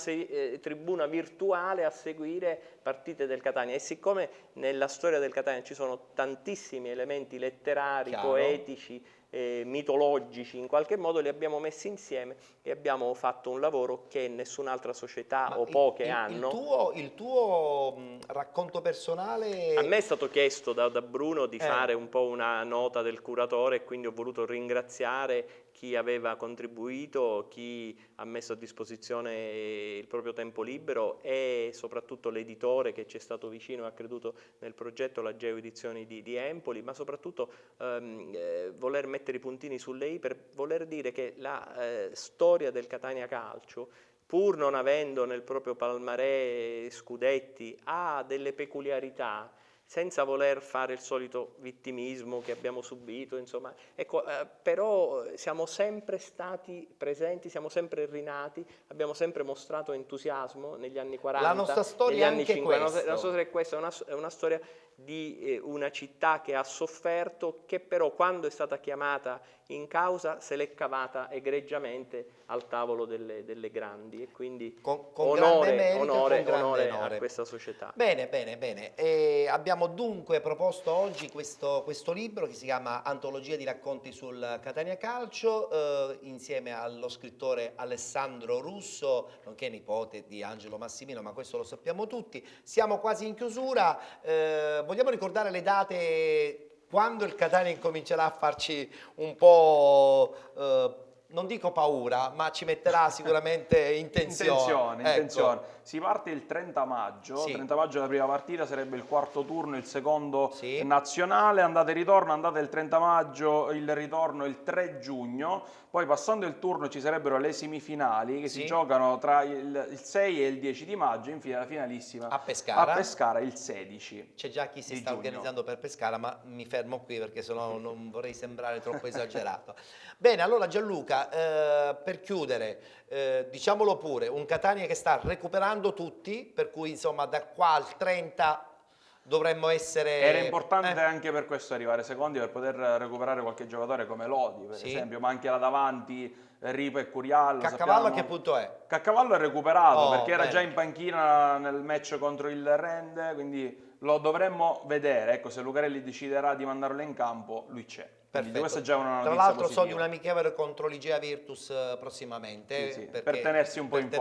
tribuna virtuale a seguire partite del Catania. E siccome nella storia del Catania ci sono tantissimi elementi letterari, poetici, mitologici, in qualche modo li abbiamo messi insieme e abbiamo fatto un lavoro che nessun'altra società o poche hanno. Il tuo racconto personale... A me è stato chiesto da Bruno di fare un po' una nota del curatore e quindi ho voluto ringraziare chi aveva contribuito, chi ha messo a disposizione il proprio tempo libero e soprattutto l'editore che ci è stato vicino e ha creduto nel progetto, la Geo Edizioni di Empoli, ma soprattutto voler mettere i puntini sulle i per voler dire che la storia del Catania Calcio, pur non avendo nel proprio palmarès scudetti, ha delle peculiarità, senza voler fare il solito vittimismo che abbiamo subito, insomma, ecco, però siamo sempre stati presenti, siamo sempre rinati, abbiamo sempre mostrato entusiasmo negli anni 40, la nostra storia è anche 50. questo. La nostra storia è questa, è una storia di una città che ha sofferto, che però quando è stata chiamata in causa se l'è cavata egregiamente al tavolo delle grandi e quindi onore a questa società. Bene, bene, bene. Abbiamo dunque proposto oggi questo libro che si chiama Antologia di racconti sul Catania Calcio, insieme allo scrittore Alessandro Russo, nonché nipote di Angelo Massimino, ma questo lo sappiamo tutti. Siamo quasi in chiusura, vogliamo ricordare le date quando il Catania incomincerà a farci un po'... non dico paura, ma ci metterà sicuramente in tensione. Intenzione. Si parte il 30 maggio, Sì. 30 maggio la prima partita, sarebbe il quarto turno, il secondo nazionale, andata e ritorno, andata il 30 maggio, il ritorno il 3 giugno, poi passando il turno ci sarebbero le semifinali che si giocano tra il 6 e il 10 di maggio, infine la finalissima A Pescara il 16. C'è già chi si sta organizzando per Pescara, ma mi fermo qui perché sennò non vorrei sembrare troppo esagerato. Bene, allora Gianluca, per chiudere, diciamolo pure, un Catania che sta recuperando tutti, per cui insomma da qua al 30 dovremmo essere... Era importante anche per questo arrivare secondi, per poter recuperare qualche giocatore come Lodi, per esempio, ma anche là davanti Ripa e Curiallo. Caccavallo a che punto è? Caccavallo è recuperato perché era bene. già in panchina nel match contro il Rende, quindi lo dovremmo vedere. Ecco, se Lucarelli deciderà di mandarlo in campo, lui c'è. Quindi questa è già una notizia Tra l'altro positiva. so di un amichevole contro l'Igea Virtus prossimamente, per tenersi un po' in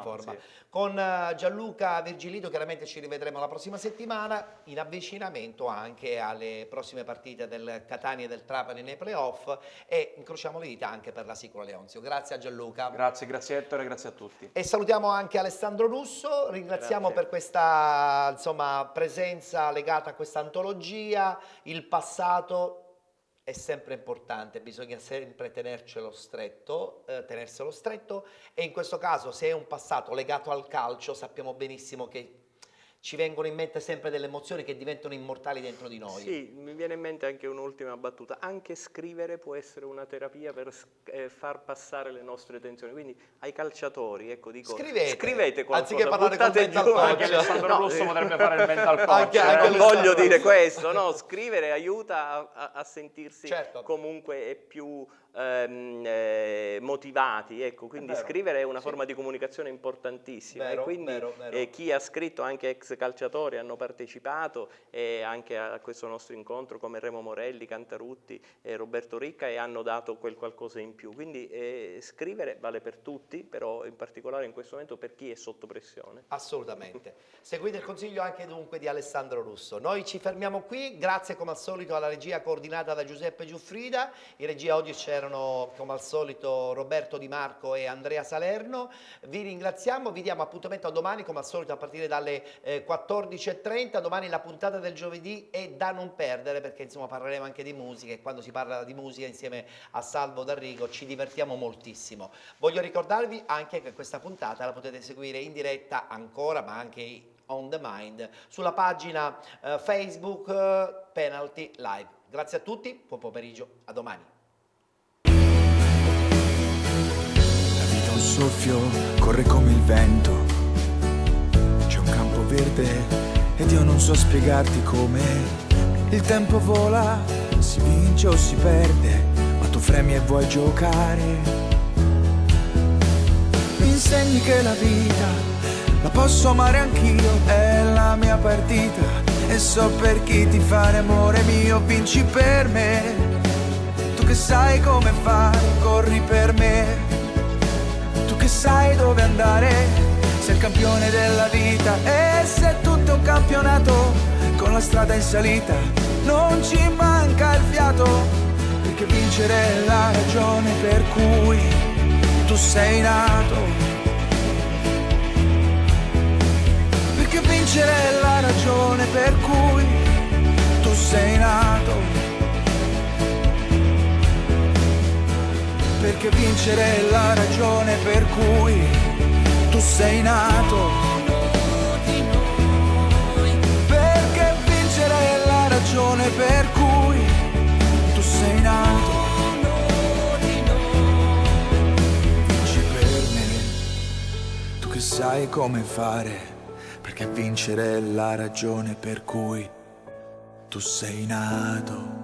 forma. Sì. Con Gianluca Virgilito chiaramente ci rivedremo la prossima settimana, in avvicinamento anche alle prossime partite del Catania e del Trapani nei playoff, e incrociamo le dita anche per la Sicula Leonzio. Grazie a Gianluca. Grazie Ettore, grazie a tutti. E salutiamo anche Alessandro Russo, ringraziamo per questa presenza legata a questa antologia, il passato è sempre importante, bisogna sempre tenerselo stretto, e in questo caso, se è un passato legato al calcio, sappiamo benissimo che ci vengono in mente sempre delle emozioni che diventano immortali dentro di noi. Sì, mi viene in mente anche un'ultima battuta. Anche scrivere può essere una terapia per far passare le nostre tensioni. Quindi ai calciatori, ecco, dico, scrivete qualcosa, anziché parlare con buttate giù. anche Alessandro Russo potrebbe fare il mental coach. Non voglio dire questo, no? Scrivere aiuta a sentirsi comunque più motivati, ecco, quindi scrivere è una forma di comunicazione importantissima, e quindi chi ha scritto, anche ex calciatori hanno partecipato anche a questo nostro incontro, come Remo Morelli, Cantarutti e Roberto Ricca, e hanno dato quel qualcosa in più. Quindi scrivere vale per tutti, però in particolare in questo momento per chi è sotto pressione. Assolutamente. Seguite il consiglio anche dunque di Alessandro Russo. Noi ci fermiamo qui, grazie come al solito alla regia coordinata da Giuseppe Giuffrida. In regia oggi c'erano come al solito Roberto Di Marco e Andrea Salerno. Vi ringraziamo, vi diamo appuntamento a domani come al solito a partire dalle 14:30. Domani la puntata del giovedì è da non perdere, perché insomma parleremo anche di musica, e quando si parla di musica insieme a Salvo D'Arrigo ci divertiamo moltissimo. Voglio ricordarvi anche che questa puntata la potete seguire in diretta ancora, ma anche on demand sulla pagina Facebook Penalty Live. Grazie a tutti, buon pomeriggio, a domani. La vita è un soffio, corre come il vento, c'è un campo verde ed io non so spiegarti come. Il tempo vola, si vince o si perde, ma tu fremi e vuoi giocare. Mi insegni che la vita la posso amare anch'io, è la mia partita e so per chi ti fare amore mio. Vinci per me, tu che sai come fare, corri per me, tu che sai dove andare, sei il campione della vita. E se tutto è un campionato con la strada in salita, non ci manca il fiato, perché vincere è la ragione per cui tu sei nato, perché vincere è la ragione per cui tu sei nato, perché vincere è la ragione per cui tu sei nato, perché vincere è la ragione per cui tu sei nato. Vinci per me, tu che sai come fare, perché vincere è la ragione per cui tu sei nato.